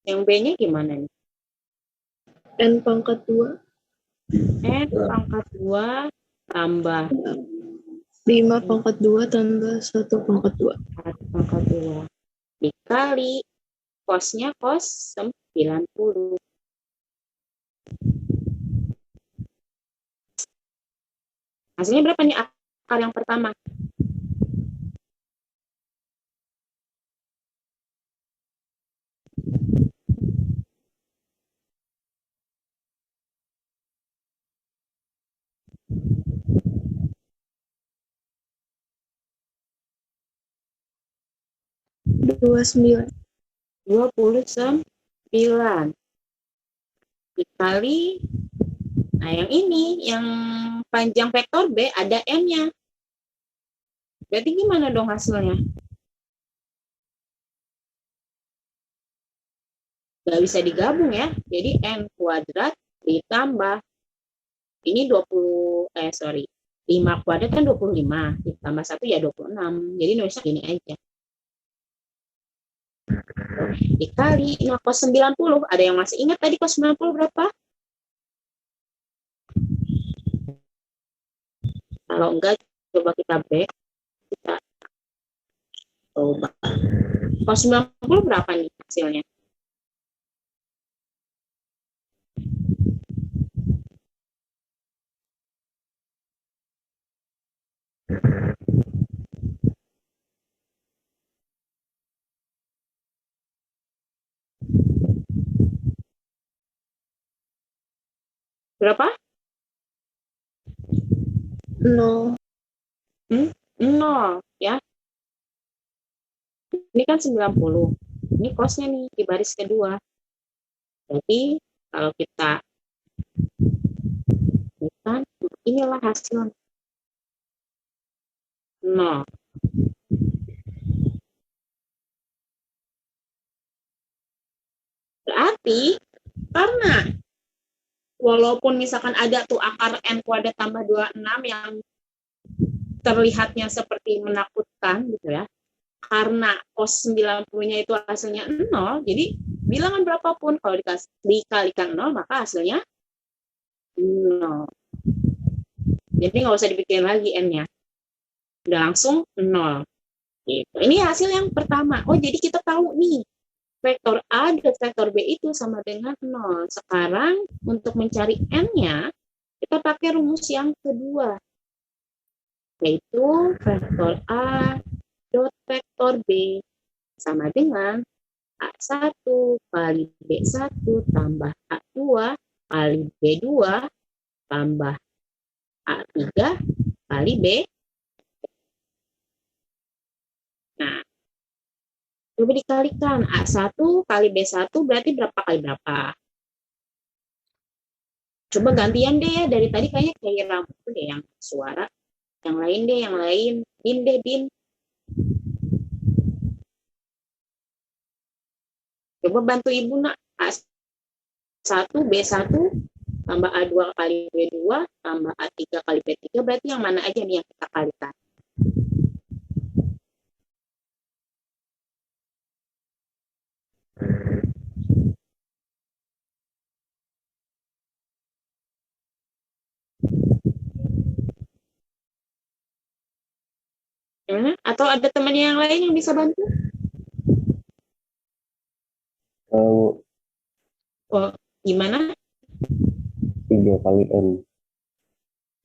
Yang B-nya gimana nih? N pangkat 2 N pangkat 2 tambah 5 pangkat 2 tambah 1 pangkat 2. 1 pangkat 2. Dikali cos-nya cos 90. Hasilnya berapa nih akar yang pertama? Dua 9. 29 dikali, nah yang ini, yang panjang vektor B ada N-nya. Berarti gimana dong hasilnya? Nggak bisa digabung ya. Jadi N kuadrat ditambah, ini 5 kuadrat kan 25, ditambah 1 ya 26. Jadi nulisnya gini aja. Dikali, nah cos 90, ada yang masih ingat tadi cos 90 berapa? Kalau enggak, coba kita back. Kita coba. Cos 90 berapa nih hasilnya? Berapa? 0. 0 ya. Ini kan 90. Ini cosnya nih di baris kedua. Berarti kalau kita bukan, inilah hasil 0. Berarti karena walaupun misalkan ada tuh akar N kuadrat tambah 26 yang terlihatnya seperti menakutkan gitu ya, karena cos 90-nya itu hasilnya 0, jadi bilangan berapapun kalau dikalikan 0 maka hasilnya 0. Jadi nggak usah dipikirin lagi N-nya, udah langsung 0. Gitu. Ini hasil yang pertama. Oh, jadi kita tahu nih vektor A dan vektor B itu sama dengan 0. Sekarang untuk mencari N-nya, kita pakai rumus yang kedua, yaitu vektor A dot vektor B sama dengan A1 kali B1 tambah A2 kali B2 tambah A3 kali B. Nah, coba dikalikan. A1 kali B1 berarti berapa kali berapa? Coba gantian deh ya. Dari tadi kayaknya kayak rambut deh yang suara. Yang lain deh, yang lain. Bin deh, Bin. Coba bantu Ibu, nak. A1, B1, tambah A2 kali B2, tambah A3 kali B3. Berarti yang mana aja nih yang kita kalikan? Atau ada temannya yang lain yang bisa bantu? Bu, Oh, gimana? 3 kali N.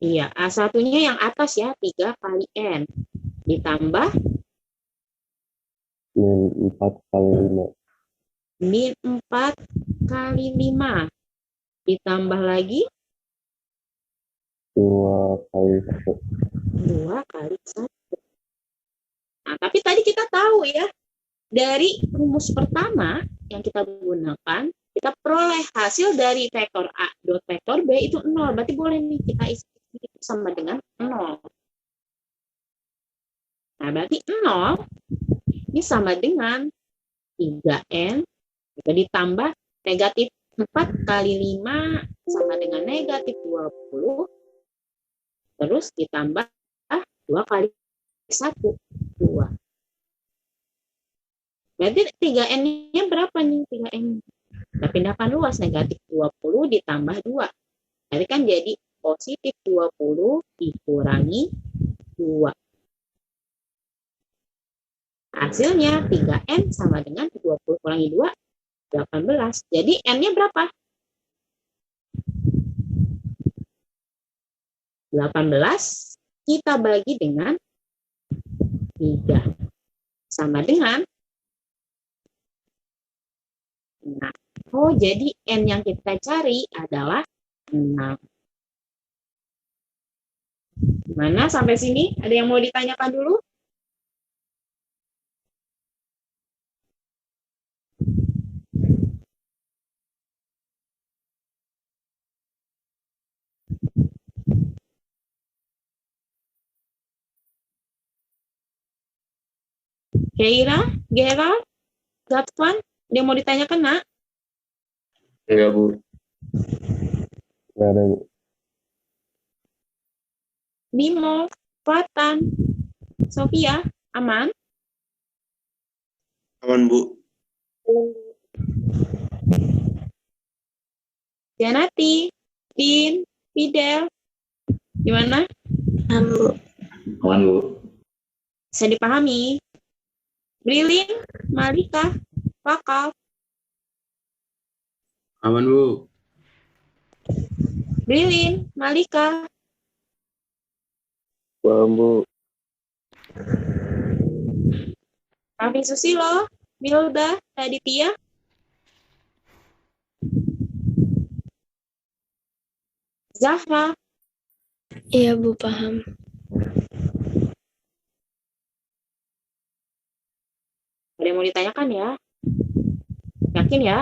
Iya, A1-nya yang atas ya, 3 kali N. Ditambah Min 4 kali 5. min 4 kali 5. Ditambah lagi 2 kali 1. 2 kali 1. Nah, tapi tadi kita tahu ya, dari rumus pertama yang kita gunakan, kita peroleh hasil dari vektor A dot vektor B itu 0. Berarti boleh nih kita isi itu sama dengan 0. Nah, berarti 0 ini sama dengan 3N, kita ditambah negatif 4 kali 5 sama dengan negatif 20, terus ditambah 2 kali 1, 2. Berarti 3N-nya berapa nih? 3N. Kita pindahkan luas, negatif 20 ditambah 2. Jadi kan jadi positif 20 dikurangi 2. Hasilnya 3N sama dengan 20 kurangi 2, 18. Jadi N-nya berapa? 18 kita bagi dengan 3. Sama dengan, nah, oh jadi N yang kita cari adalah 6. Gimana sampai sini? Ada yang mau ditanyakan dulu? Keira, Gerald, Gatwan, ada yang mau ditanyakan, nak? Enggak, Bu. Nggak ada, Bu. Bimo, Fatan, Sofia, aman? Aman, Bu. Janati, Din, Fidel, gimana? Bu. Aman, Bu. Bisa dipahami? Brilin, Malika, Fakal, Aman, Bu. Brilin, Malika, Paham, Bu. Raffi Susilo, Milda, Aditya, Zahra, Iya, Bu, paham. ada yang mau ditanyakan ya? Yakin ya?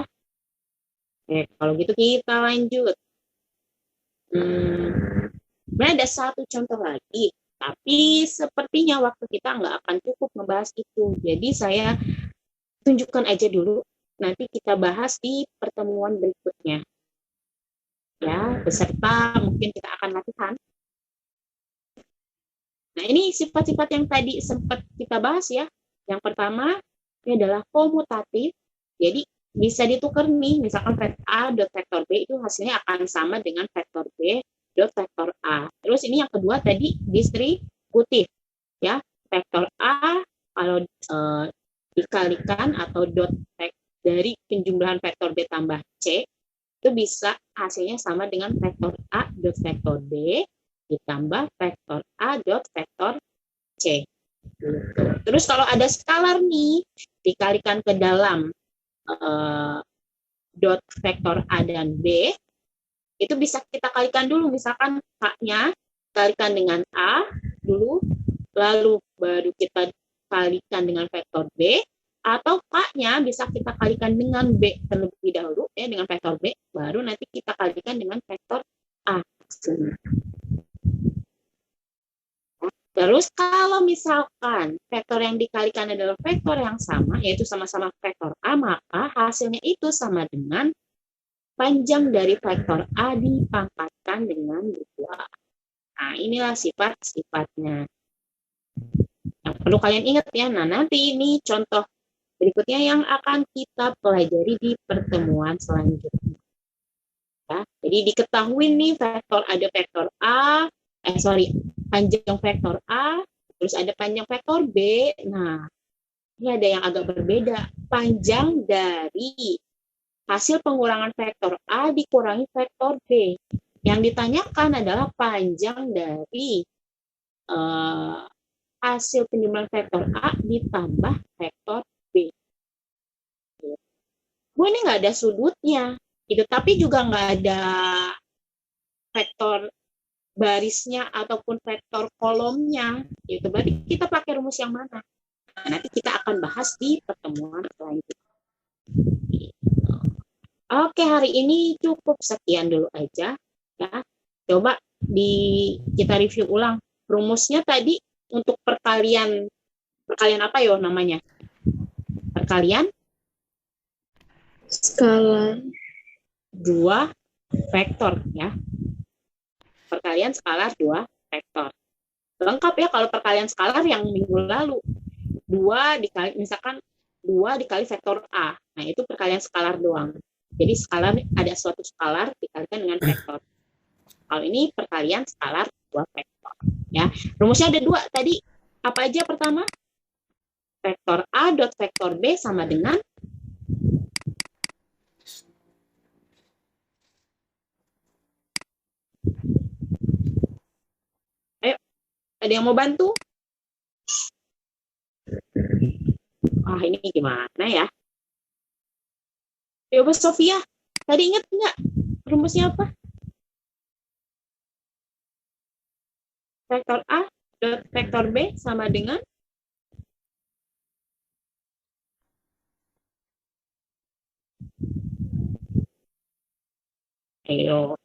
Kalau gitu kita lanjut. Sebenarnya ada satu contoh lagi, tapi sepertinya waktu kita nggak akan cukup membahas itu. Jadi saya tunjukkan aja dulu, nanti kita bahas di pertemuan berikutnya. Ya, beserta mungkin kita akan latihan. Nah, ini sifat-sifat yang tadi sempat kita bahas ya. Yang pertama, ini adalah komutatif. Jadi, bisa ditukar nih, misalkan vektor A dot vektor B itu hasilnya akan sama dengan vektor B dot vektor A. Terus ini yang kedua tadi distributif. Ya, vektor A kalau dikalikan atau dot dari penjumlahan vektor B tambah C, itu bisa hasilnya sama dengan vektor A dot vektor B ditambah vektor A dot vektor C. Terus kalau ada skalar nih, dikalikan ke dalam dot vektor A dan B, itu bisa kita kalikan dulu. Misalkan K-nya kalikan dengan A dulu, lalu baru kita kalikan dengan vektor B, atau K-nya bisa kita kalikan dengan B terlebih dahulu, ya, dengan vektor B, baru nanti kita kalikan dengan vektor A. Terus kalau misalkan vektor yang dikalikan adalah vektor yang sama, yaitu sama-sama vektor A, maka hasilnya itu sama dengan panjang dari vektor A dipangkatkan dengan 2. Nah, inilah sifat-sifatnya. Yang perlu kalian ingat ya. Nah, nanti ini contoh berikutnya yang akan kita pelajari di pertemuan selanjutnya. Ya, jadi diketahui nih vektor ada vektor A, panjang vektor A, terus ada panjang vektor B. Nah, ini ada yang agak berbeda. Panjang dari hasil pengurangan vektor A dikurangi vektor B. Yang ditanyakan adalah panjang dari hasil penjumlahan vektor A ditambah vektor B. Bu, ini nggak ada sudutnya, gitu. Tapi juga nggak ada vektor barisnya ataupun vektor kolomnya, gitu. Berarti kita pakai rumus yang mana? Nah, nanti kita akan bahas di pertemuan selanjutnya. Oke, hari ini cukup sekian dulu aja. Ya, coba kita review ulang rumusnya tadi untuk perkalian apa yo namanya? Perkalian Skala. 2 vektor ya. Perkalian skalar 2 vektor. Lengkap ya kalau perkalian skalar yang minggu lalu. 2 dikali misalkan 2 dikali vektor A. Nah, itu perkalian skalar doang. Jadi skalar ada suatu skalar dikalikan dengan vektor. Kalau ini perkalian skalar 2 vektor ya. Rumusnya ada 2 tadi. Apa aja pertama? Vektor A dot vektor B sama dengan ada yang mau bantu? Ini gimana ya? Coba Sofia, tadi ingat nggak rumusnya apa? Vektor A dot vektor B sama dengan ayo.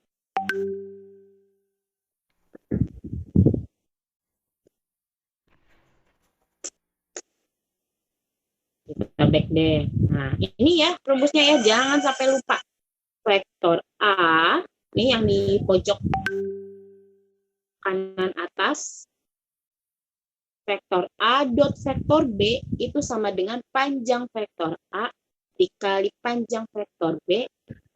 Kita back deh. Nah, ini ya rumusnya ya, jangan sampai lupa. Vektor A, ini yang di pojok kanan atas. Vektor A dot vektor B itu sama dengan panjang vektor A dikali panjang vektor B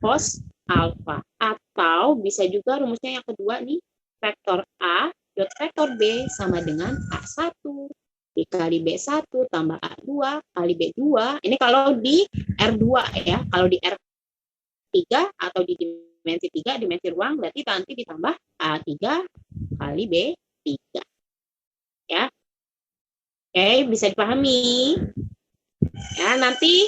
cos alfa. Atau bisa juga rumusnya yang kedua nih, vektor A dot vektor B sama dengan A1 dikali B1 tambah A2 kali B2. Ini kalau di R2 ya. Kalau di R3 atau di dimensi 3, dimensi ruang, berarti nanti ditambah A3 kali B3. Ya. Oke, bisa dipahami. Ya, nanti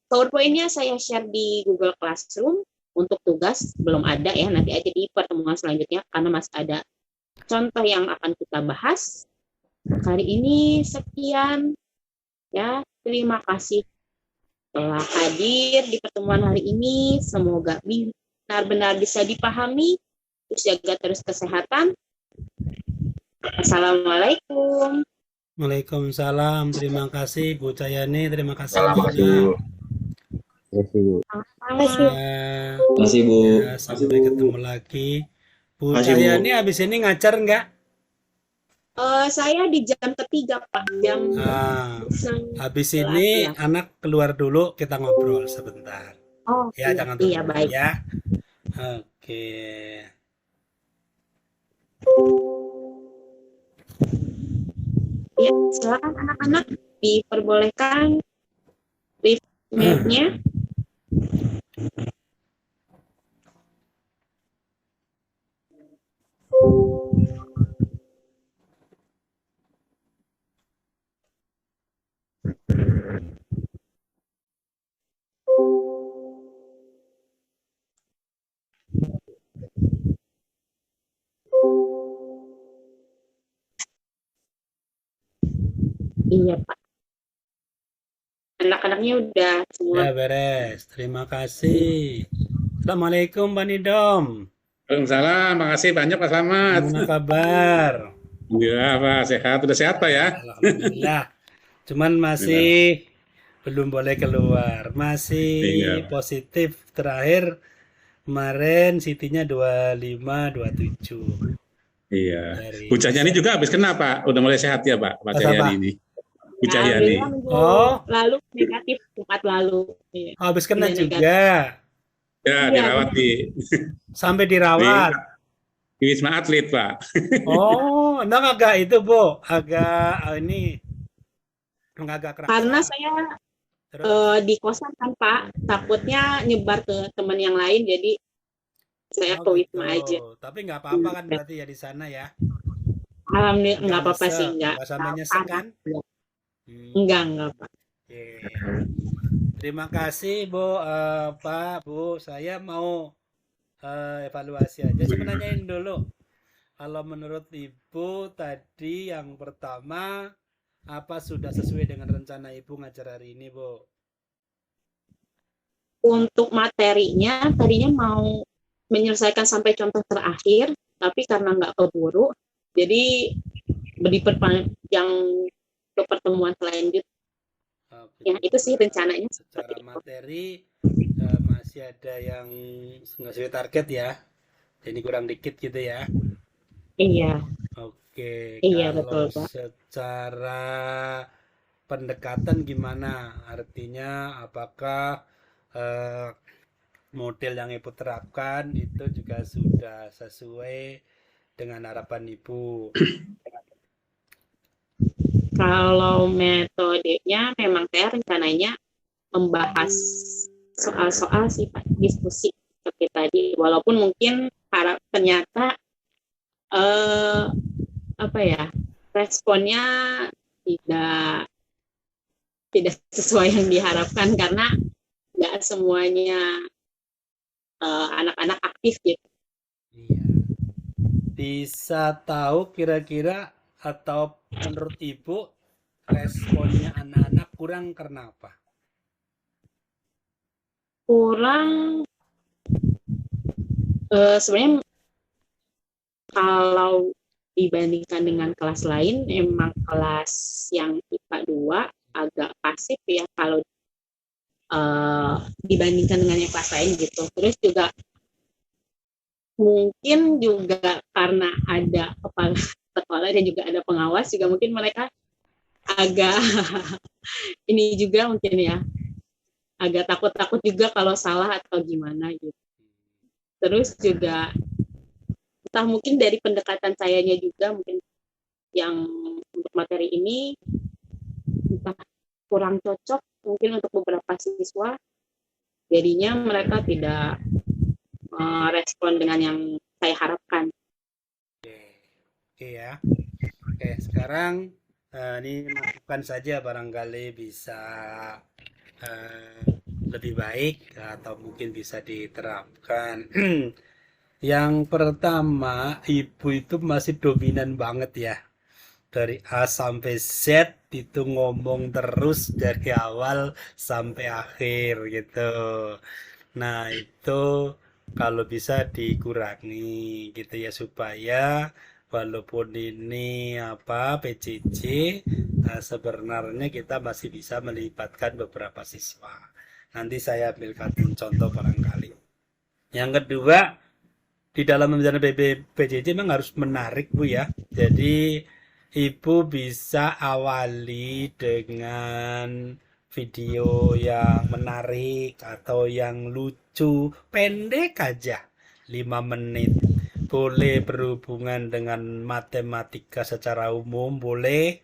PowerPoint-nya saya share di Google Classroom. Untuk tugas belum ada ya, nanti aja di pertemuan selanjutnya karena masih ada contoh yang akan kita bahas. Hari ini sekian ya, terima kasih telah hadir di pertemuan hari ini. Semoga benar-benar bisa dipahami. Terus jaga terus kesehatan. Assalamualaikum. Waalaikumsalam. Terima kasih Bu Cayani. Terima kasih Terima kasih, semuanya. Bu. Terima kasih, Bu. Ya, Terima kasih, Bu. ya, sampai ketemu lagi. Bu Makasih, Bu. Cayani habis ini ngajar nggak? Saya di jam ketiga, Pak. Jam Habis 11 ini ya. anak keluar dulu, kita ngobrol sebentar. Oh, Ya, jangan iya, dulu baik. ya. Oke. Ya, silakan anak-anak diperbolehkan lift mic-nya. Iya, Pak. Anak-anaknya udah semua. Ya beres. Terima kasih. Assalamualaikum Pak Nidom. Waalaikumsalam, makasih banyak Pak Slamet. Gimana kabar? Alhamdulillah Pak, sehat. Udah sehat Pak ya? Alhamdulillah. Cuman masih belum boleh keluar. Masih Iya. positif. Terakhir kemarin CT-nya 25, 27. Iya. Dari- Bu Cahyani juga habis kena Pak. Udah mulai sehat ya Pak, Pak Masa, Cahyani Pak? ini. Bu Cahyani. Alhamdulillah, minggu Oh. lalu negatif, Jumat lalu. Iya. Oh, habis kena Iya, juga. Ya, Iya, dirawat di Sampai dirawat. Wisma Atlet Pak. Oh, enggak agak itu, Bu. Agak ini agak keras. Karena saya Terus? di kosan kan Pak, takutnya nyebar ke teman yang lain, jadi saya Oh ke gitu. Wisma aja. Tapi nggak apa-apa kan berarti ya di sana ya? Alhamdulillah Nggak nggak apa-apa sih, nyesek, nggak sampai nyesek parah. kan? Hmm, Enggak Pak. oke. Terima kasih Bu, Pak, Bu. Saya mau evaluasi aja. Saya mau nanyain dulu. Kalau menurut Ibu tadi yang pertama, apa sudah sesuai dengan rencana Ibu ngajar hari ini, Bu? Untuk materinya, tadinya mau menyelesaikan sampai contoh terakhir, tapi karena nggak keburu, jadi diperpanjang ke pertemuan selanjutnya. Ya, itu sih rencananya. Secara materi masih ada yang nggak sesuai target ya. Jadi kurang dikit gitu ya. Iya, Oke, iya kalau betul Pak. secara pendekatan gimana? Artinya apakah eh, model yang Ibu terapkan itu juga sudah sesuai dengan harapan Ibu? Kalau metodenya memang saya rencananya membahas soal-soal sifat diskusi seperti tadi, walaupun mungkin ternyata apa ya, responnya tidak tidak sesuai yang diharapkan karena nggak semuanya anak-anak aktif gitu. Iya. Bisa tahu kira-kira atau menurut Ibu responnya anak-anak kurang karena apa? Kurang sebenarnya kalau dibandingkan dengan kelas lain, emang kelas yang IPA 2 agak pasif ya kalau dibandingkan dengan yang kelas lain gitu. Terus juga mungkin juga karena ada kepala sekolah dan juga ada pengawas, juga mungkin mereka agak ini juga mungkin ya, agak takut-takut juga kalau salah atau gimana gitu. Terus juga entah mungkin dari pendekatan sayanya juga, mungkin yang untuk materi ini entah kurang cocok mungkin untuk beberapa siswa, jadinya mereka tidak respon dengan yang saya harapkan. Oke ya. Oke, sekarang ini masukan saja, barangkali bisa lebih baik atau mungkin bisa diterapkan. Yang pertama, Ibu itu masih dominan banget ya. Dari A sampai Z itu ngomong terus dari awal sampai akhir gitu. Nah, itu kalau bisa dikurangi gitu ya, supaya walaupun ini apa PJJ, sebenarnya kita masih bisa melibatkan beberapa siswa. Nanti saya ambilkan contoh barangkali. Yang kedua, di dalam menjalankan PJJ memang harus menarik Bu ya. Jadi Ibu bisa awali dengan video yang menarik atau yang lucu, pendek aja, 5 menit. Boleh berhubungan dengan matematika secara umum, boleh.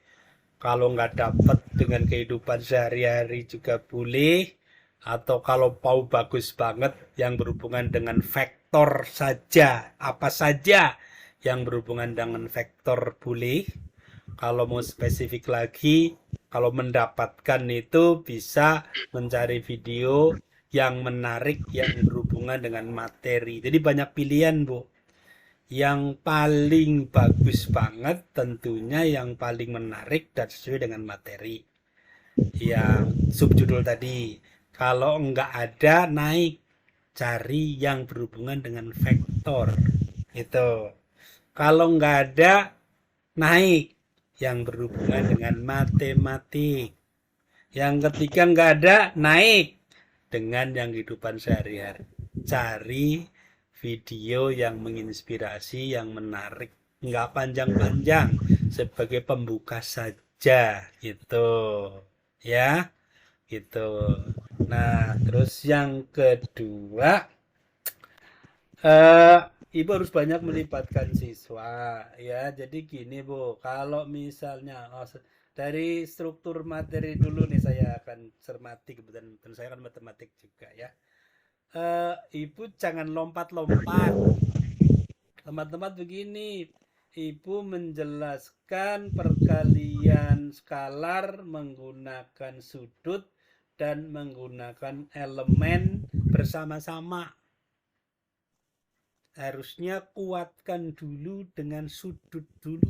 Kalau nggak dapat dengan kehidupan sehari-hari juga boleh. Atau kalau mau bagus banget yang berhubungan dengan vektor saja, apa saja yang berhubungan dengan vektor boleh. Kalau mau spesifik lagi, kalau mendapatkan itu bisa mencari video yang menarik yang berhubungan dengan materi. Jadi banyak pilihan, Bu. Yang paling bagus banget tentunya yang paling menarik dan sesuai dengan materi. Yang subjudul tadi. Kalau enggak ada, naik. Cari yang berhubungan dengan vektor. Itu. Kalau enggak ada, naik yang berhubungan dengan matematik. Yang ketiga nggak ada, naik dengan yang kehidupan sehari-hari. Cari video yang menginspirasi, yang menarik, nggak panjang-panjang, sebagai pembuka saja, gitu, ya, gitu. Nah, terus yang kedua, Ibu harus banyak melibatkan siswa ya. Jadi gini Bu, kalau misalnya dari struktur materi dulu nih saya akan cermati, kebetulan dan saya kan matematik juga ya. Ibu jangan lompat-lompat. Teman-teman begini, Ibu menjelaskan perkalian skalar menggunakan sudut dan menggunakan elemen bersama-sama. Harusnya kuatkan dulu dengan sudut dulu.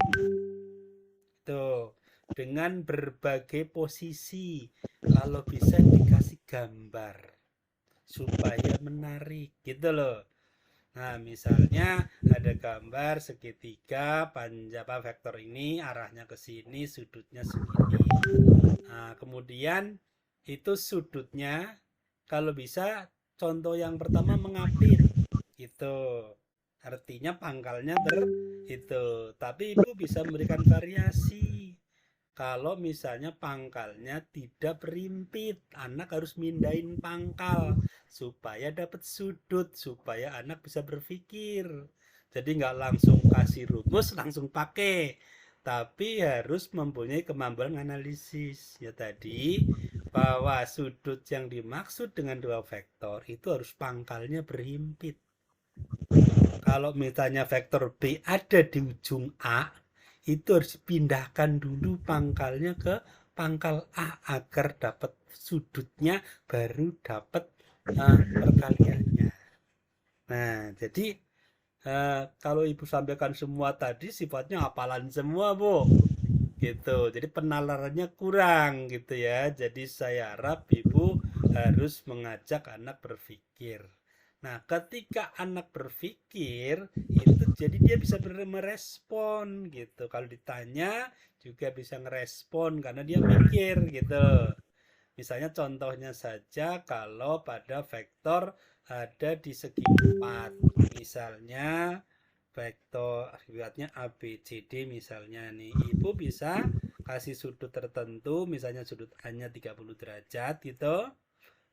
Tuh, dengan berbagai posisi. Kalau bisa dikasih gambar supaya menarik gitu loh. Nah, misalnya ada gambar segitiga panjang vektor ini arahnya ke sini, sudutnya segini. Nah, kemudian itu sudutnya kalau bisa contoh yang pertama mengapit. Itu artinya pangkalnya itu. Tapi Ibu bisa memberikan variasi. Kalau misalnya pangkalnya tidak berimpit, anak harus mindahin pangkal supaya dapat sudut, supaya anak bisa berpikir. Jadi nggak langsung kasih rumus, langsung pakai. Tapi harus mempunyai kemampuan analisis. Ya tadi, bahwa sudut yang dimaksud dengan dua vektor itu harus pangkalnya berimpit. Kalau misalnya vektor B ada di ujung A, itu harus dipindahkan dulu pangkalnya ke pangkal A agar dapat sudutnya, baru dapat perkaliannya. Nah, jadi kalau Ibu sampaikan semua tadi sifatnya hafalan semua, Bu. Gitu. Jadi penalarannya kurang gitu ya. Jadi saya harap Ibu harus mengajak anak berpikir. Nah, ketika anak berpikir, itu jadi dia bisa merespon gitu. Kalau ditanya juga bisa ngerespon karena dia mikir gitu. Misalnya contohnya saja kalau pada vektor ada di segi 4. Misalnya vektor akibatnya ABCD misalnya nih. Ibu bisa kasih sudut tertentu, misalnya sudut A-nya 30 derajat gitu.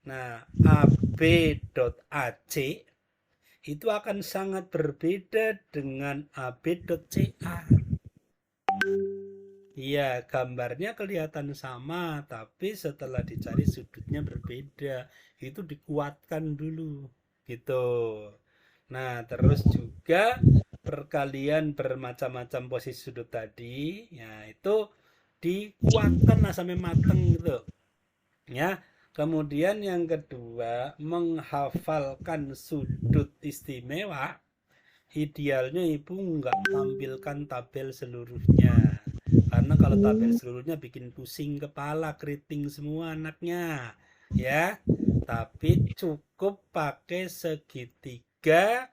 Nah, AB.AC itu akan sangat berbeda dengan AB.CA. Iya, gambarnya kelihatan sama, tapi setelah dicari sudutnya berbeda. Itu dikuatkan dulu, gitu. Nah, terus juga perkalian bermacam-macam posisi sudut tadi, ya itu dikuatkan lah sampai mateng gitu. Ya. Kemudian yang kedua, menghafalkan sudut istimewa. Idealnya Ibu nggak tampilkan tabel seluruhnya. Karena kalau tabel seluruhnya bikin pusing kepala, keriting semua anaknya. Ya, tapi cukup pakai segitiga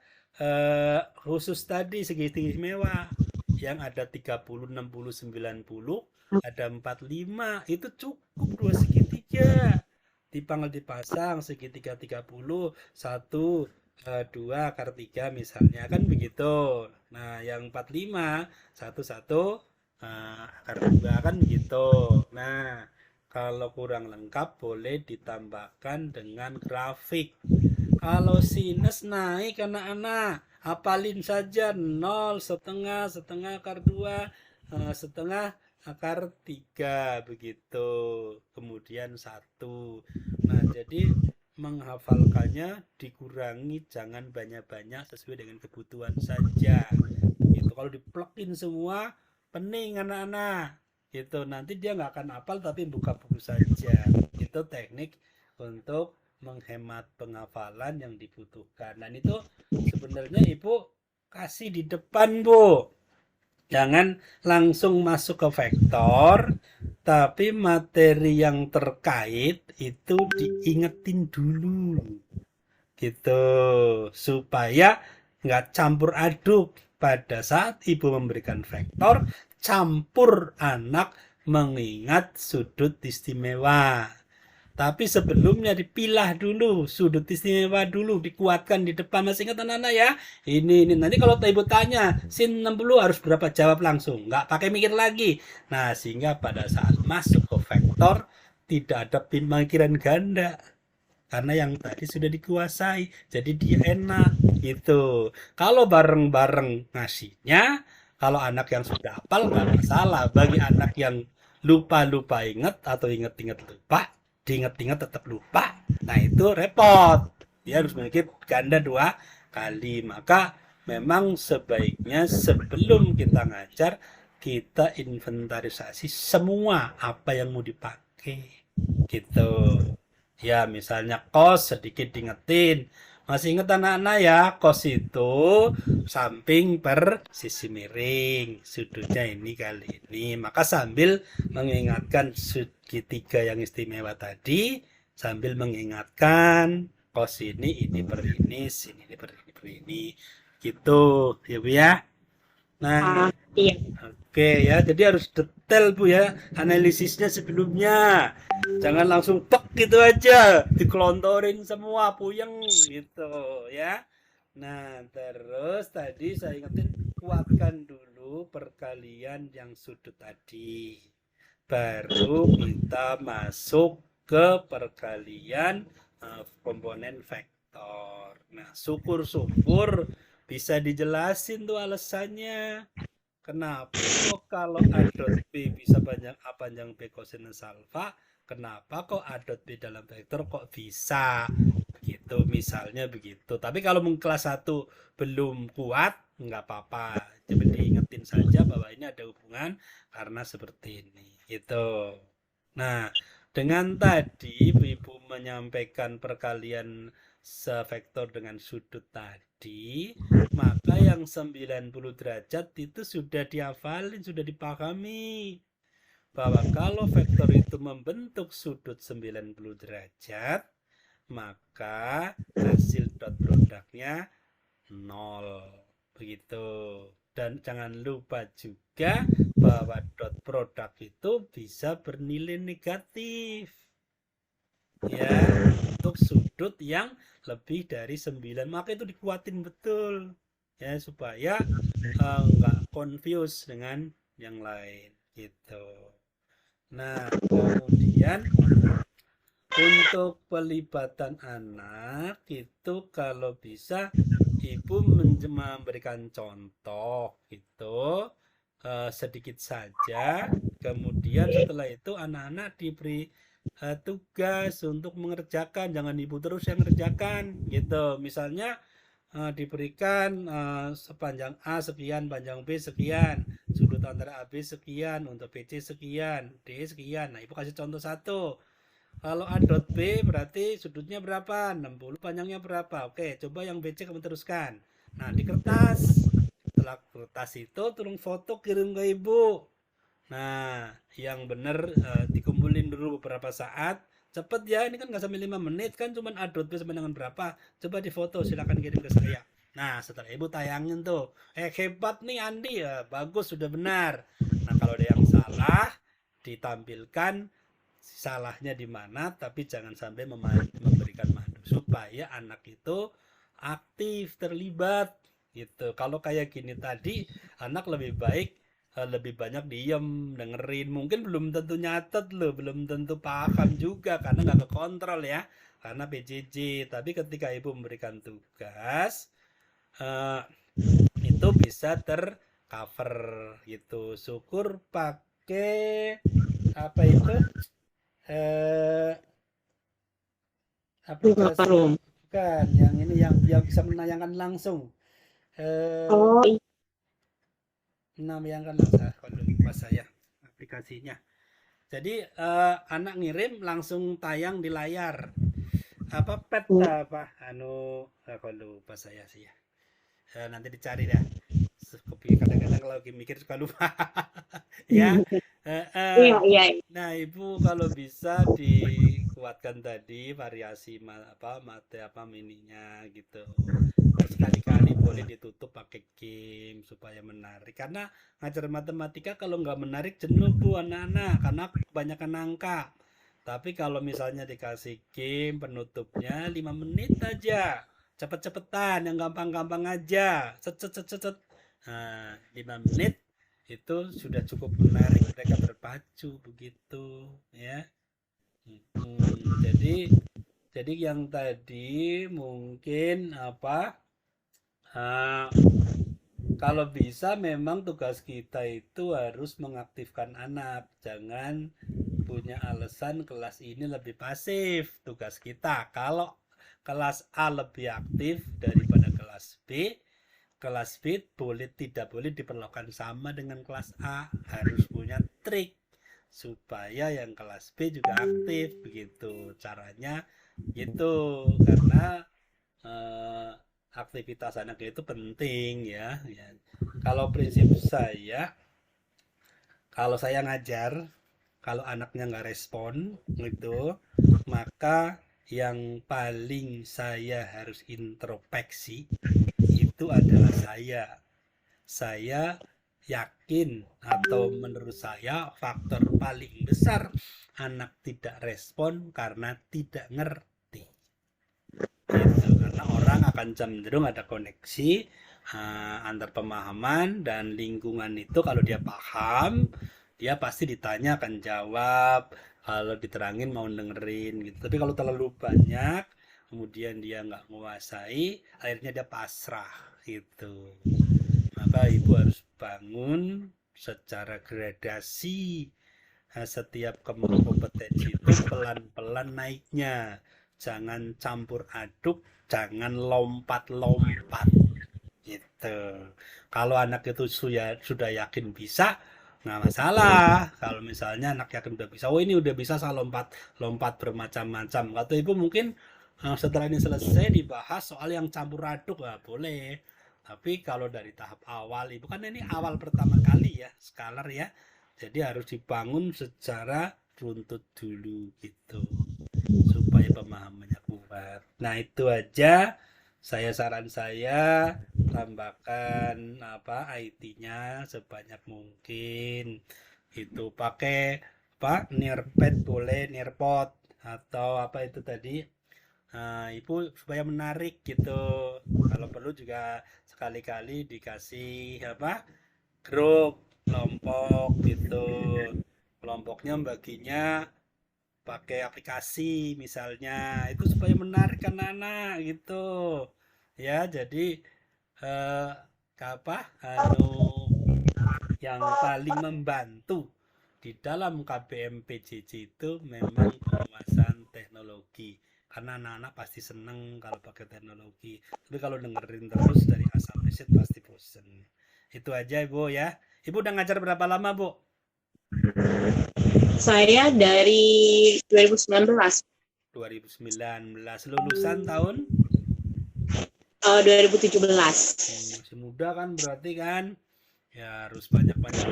khusus tadi, segitiga istimewa. Yang ada 30, 60, 90, ada 45. Itu cukup 2 segitiga. Dipasang segitiga 30, 1, 2, akar 3 misalnya, kan begitu. Nah, yang 45, 1, akar 2 kan begitu. Nah, kalau kurang lengkap boleh ditambahkan dengan grafik. Kalau sinus naik anak-anak, hafalin saja 0, setengah akar 2, setengah akar 3 begitu, kemudian 1. Nah, jadi menghafalkannya dikurangi, jangan banyak-banyak, sesuai dengan kebutuhan saja. Itu kalau diplekin semua pening anak-anak. Gitu, nanti dia nggak akan hafal tapi buka buku saja. Itu teknik untuk menghemat penghafalan yang dibutuhkan. Dan itu sebenarnya Ibu kasih di depan, Bu. Jangan langsung masuk ke vektor, tapi materi yang terkait itu diingetin dulu. Gitu, supaya nggak campur aduk. Pada saat Ibu memberikan vektor, campur anak mengingat sudut istimewa. Tapi sebelumnya dipilah dulu, sudut istimewa dulu, dikuatkan di depan. Masih ingat anak-anak ya? Ini. Nanti kalau Ibu tanya, sin 60 harus berapa, jawab langsung. Nggak pakai mikir lagi. Nah, sehingga pada saat masuk ke vektor, tidak ada pemikiran ganda. Karena yang tadi sudah dikuasai, jadi dia enak. Gitu. Kalau bareng-bareng ngasihnya, kalau anak yang sudah hafal nggak masalah. Bagi anak yang lupa-lupa ingat atau inget-inget lupa, diinget-inget tetap lupa. Nah, itu repot. Dia harus memiliki ganda 2 kali. Maka memang sebaiknya sebelum kita ngajar, kita inventarisasi semua apa yang mau dipakai. Gitu. Ya, misalnya kos sedikit diingetin. Masih ingat anak-anak ya, kos itu samping per sisi miring, sudutnya ini kali ini. Maka sambil mengingatkan segitiga yang istimewa tadi, sambil mengingatkan kos ini per ini, sini ini per ini, gitu ya Bu ya. Nah, Iya. oke ya, jadi harus detail Bu ya, analisisnya sebelumnya. Jangan langsung tek gitu aja, dikelontorin semua, puyeng gitu ya. Nah, terus tadi saya ingetin, kuatkan dulu perkalian yang sudut tadi. Baru kita masuk ke perkalian komponen vektor. Nah, syukur-syukur bisa dijelasin tuh alasannya. Kenapa kok kalau A dot B bisa panjang A panjang B kosinus alfa, kenapa kok A dot B dalam vektor kok bisa? Begitu, misalnya begitu. Tapi kalau kelas 1 belum kuat, nggak apa-apa. Coba diingetin saja bahwa ini ada hubungan karena seperti ini. Gitu. Nah, dengan tadi Ibu menyampaikan perkalian sevektor dengan sudut tadi, maka yang 90 derajat itu sudah dihafalin, sudah dipahami. Bahwa kalau vektor itu membentuk sudut 90 derajat, maka hasil dot produknya 0. Begitu. Dan jangan lupa juga bahwa dot produk itu bisa bernilai negatif. Ya, untuk sudut yang lebih dari 9. Maka itu dikuatin betul. Ya, supaya nggak confuse dengan yang lain. Gitu. Nah, kemudian untuk pelibatan anak itu kalau bisa Ibu memberikan contoh gitu sedikit saja. Kemudian setelah itu anak-anak diberi tugas untuk mengerjakan, jangan Ibu terus yang ngerjakan gitu. Misalnya diberikan sepanjang A sekian, panjang B sekian, sudut antara AB sekian, untuk BC sekian, D sekian. Nah, Ibu kasih contoh 1. Kalau A dot B berarti sudutnya berapa? 60, panjangnya berapa? Oke, coba yang BC kamu teruskan. Nah, di kertas. Setelah kertas itu tolong foto kirim ke Ibu. Nah, yang benar dikumpulin dulu beberapa saat. Cepet ya, ini kan nggak sampai 5 menit kan, cuman A dot B sama dengan berapa. Coba difoto, silakan kirim ke saya. Nah, setelah Ibu tayangin tuh. Hebat nih Andi, ya, bagus, sudah benar. Nah, kalau ada yang salah, ditampilkan salahnya di mana, tapi jangan sampai memberikan madu supaya anak itu aktif, terlibat gitu. Kalau kayak gini tadi, anak lebih baik lebih banyak diem, dengerin, mungkin belum tentu nyatet loh, belum tentu paham juga karena nggak kekontrol ya, karena PJJ. Tapi ketika Ibu memberikan tugas, itu bisa tercover gitu. Syukur pakai apa itu? Aplikasi bukan yang ini yang bisa menayangkan langsung. Oh, iya. Menayangkan langsung kalau lupa saya aplikasinya. Jadi anak ngirim langsung tayang di layar. Apa peta apa kalau lupa saya sih ya. Nanti dicari dah. Kadang-kadang kalau lagi mikir suka lupa. Ya. Iya. Nah, Ibu kalau bisa dikuatkan tadi variasi mininya gitu. Sekali-kali boleh ditutup pakai game supaya menarik. Karena ngajar matematika kalau nggak menarik jenuh Bu anak-anak karena kebanyakan angka. Tapi kalau misalnya dikasih game penutupnya 5 menit aja. Cepet-cepetan, yang gampang-gampang aja. Cet. Nah, 5 menit itu sudah cukup menarik, mereka berpacu begitu ya. Jadi yang tadi mungkin kalau bisa memang tugas kita itu harus mengaktifkan anak. Jangan punya alasan kelas ini lebih pasif. Tugas kita kalau kelas A lebih aktif daripada kelas B tidak boleh diperlakukan sama dengan kelas A. Harus punya trik supaya yang kelas B juga aktif, begitu caranya gitu. Karena aktivitas anak itu penting ya. Kalau prinsip saya, kalau saya ngajar, kalau anaknya nggak respon gitu, maka yang paling saya harus introspeksi itu adalah saya yakin atau menurut saya faktor paling besar anak tidak respon karena tidak ngerti gitu. Karena orang akan cenderung ada koneksi antar pemahaman dan lingkungan itu. Kalau dia paham, dia pasti ditanya akan jawab, kalau diterangin mau dengerin gitu. Tapi kalau terlalu banyak kemudian dia nggak menguasai, akhirnya dia pasrah gitu. Maka ibu harus bangun secara gradasi. Setiap kompetensi itu pelan-pelan naiknya. Jangan campur aduk, jangan lompat-lompat gitu. Kalau anak itu sudah yakin bisa, nggak masalah. Kalau misalnya anak yakin udah bisa, oh ini udah bisa, saya lompat bermacam-macam. Atau ibu mungkin setelah ini selesai dibahas soal yang campur aduk, boleh. Tapi kalau dari tahap awal, ibu kan ini awal pertama kali ya, skalar ya. Jadi harus dibangun secara runtut dulu gitu, supaya pemahamannya kuat. Nah itu aja. Saran saya tambahkan IT-nya sebanyak mungkin. Itu pakai nearpad boleh, nearpod atau apa itu tadi. Ibu supaya menarik gitu. Kalau perlu juga sekali-kali dikasih grup kelompok gitu. Kelompoknya baginya pakai aplikasi misalnya, itu supaya menarik anak-anak gitu ya. Jadi yang paling membantu di dalam KBM PJJ itu memang penguasaan teknologi, karena anak-anak pasti seneng kalau pakai teknologi. Tapi kalau dengerin terus dari A sampai Z pasti bosen. Itu aja Ibu ya. Ibu udah ngajar berapa lama Bu? Saya dari 2019. 2019. Lulusan tahun? 2017. Masih muda kan berarti kan? Ya harus banyak-banyak.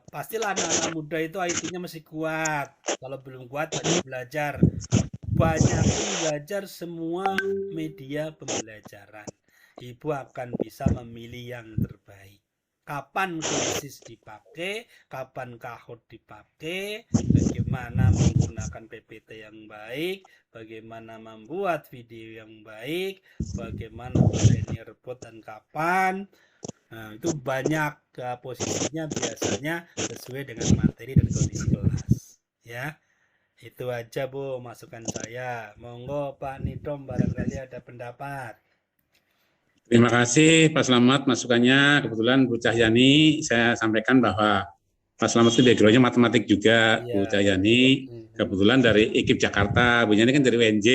Pastilah anak-anak muda itu IT-nya masih kuat. Kalau belum kuat banyak belajar. Banyak belajar semua media pembelajaran. Ibu akan bisa memilih yang terbaik. Kapan Quizzes dipakai, kapan Kahoot dipakai, bagaimana menggunakan PPT yang baik, bagaimana membuat video yang baik, bagaimana pakai nearpod dan kapan. Nah, itu banyak posisinya biasanya sesuai dengan materi dan kondisi kelas. Ya, itu aja Bu masukan saya. Monggo Pak Nidom barangkali ada pendapat. Terima kasih Pak Slamet masukannya. Kebetulan Bu Cahyani, saya sampaikan bahwa Pak Slamet itu background-nya matematik juga. Bu Cahyani kebetulan dari IKIP Jakarta, Bu Cahyani kan dari UNJ,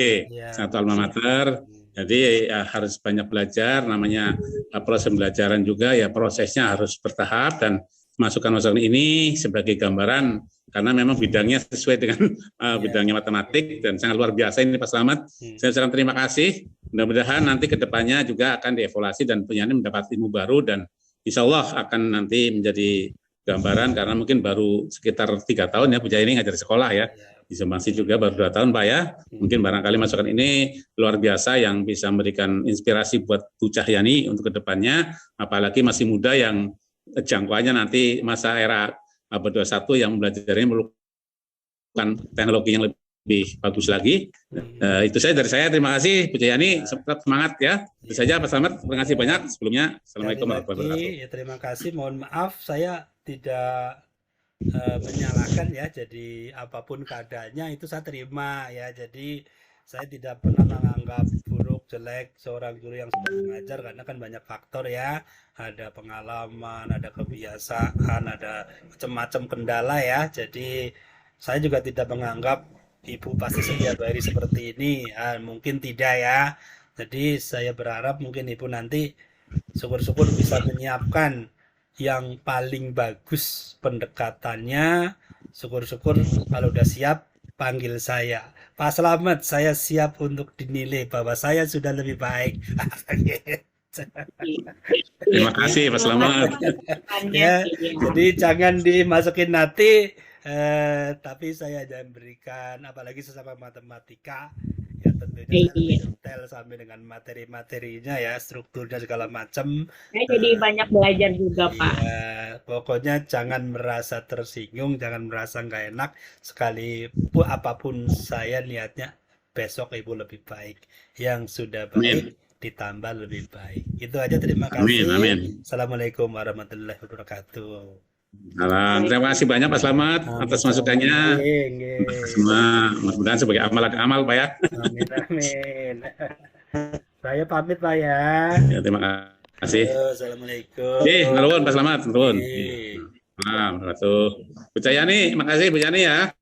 satu alma mater. Jadi harus banyak belajar, namanya proses pembelajaran juga ya, prosesnya harus bertahap, dan masukan-masukan ini sebagai gambaran karena memang bidangnya sesuai dengan bidangnya matematik dan sangat luar biasa ini Pak Slamet. Saya ucapkan terima kasih. Mudah-mudahan nanti ke depannya juga akan dievaluasi dan penyanyi mendapat ilmu baru, dan insya Allah akan nanti menjadi gambaran karena mungkin baru sekitar 3 tahun ya Bu Cahyani ngajar sekolah ya. Di Sumbangsi juga baru 2 tahun Pak ya. Mungkin barangkali masukan ini luar biasa yang bisa memberikan inspirasi buat Bu Cahyani untuk ke depannya, apalagi masih muda yang jangkauannya nanti masa era abad 21 yang belajarnya memerlukan teknologi yang lebih bagus lagi. Itu saja dari saya. Terima kasih Bu Cahyani, tetap semangat ya. Itu saja Pak Slamet. Terima kasih banyak sebelumnya. Assalamualaikum warahmatullahi wabarakatuh. Ya, terima kasih. Mohon maaf saya tidak menyalahkan ya. Jadi apapun keadaannya itu saya terima ya. Jadi saya tidak pernah menganggap buruk buruk jelek seorang guru yang sudah mengajar, karena kan banyak faktor ya, ada pengalaman, ada kebiasaan, ada macam-macam kendala ya. Jadi saya juga tidak menganggap ibu pasti setiap hari seperti ini. Mungkin tidak ya. Jadi saya berharap mungkin ibu nanti syukur-syukur bisa menyiapkan yang paling bagus pendekatannya. Syukur-syukur kalau udah siap panggil saya. Pak Slamet, saya siap untuk dinilai bahwa saya sudah lebih baik. Terima kasih Pak Slamet. Ya, jadi jangan dimasukin nanti, tapi saya jangan berikan, apalagi sesama matematika, ya tentunya saya detail sampai dengan materi-materinya ya, strukturnya segala macam. Saya jadi banyak belajar juga, Pak. Ya, pokoknya jangan merasa tersinggung, jangan merasa nggak enak, sekalipun apapun saya niatnya besok ibu lebih baik, yang sudah baik ditambah lebih baik. Itu aja, terima kasih. Amin. Assalamualaikum warahmatullahi wabarakatuh. Salam. Terima kasih banyak Pak Slamet atas masukannya. Semua mudah-mudahan sebagai amal Pak ya. Amin. Saya pamit Pak ya. Ya, terima kasih. Assalamualaikum. Nuwun Pak Slamet, nuwun. Nah, Bu Cayani, makasih Bu Yani ya.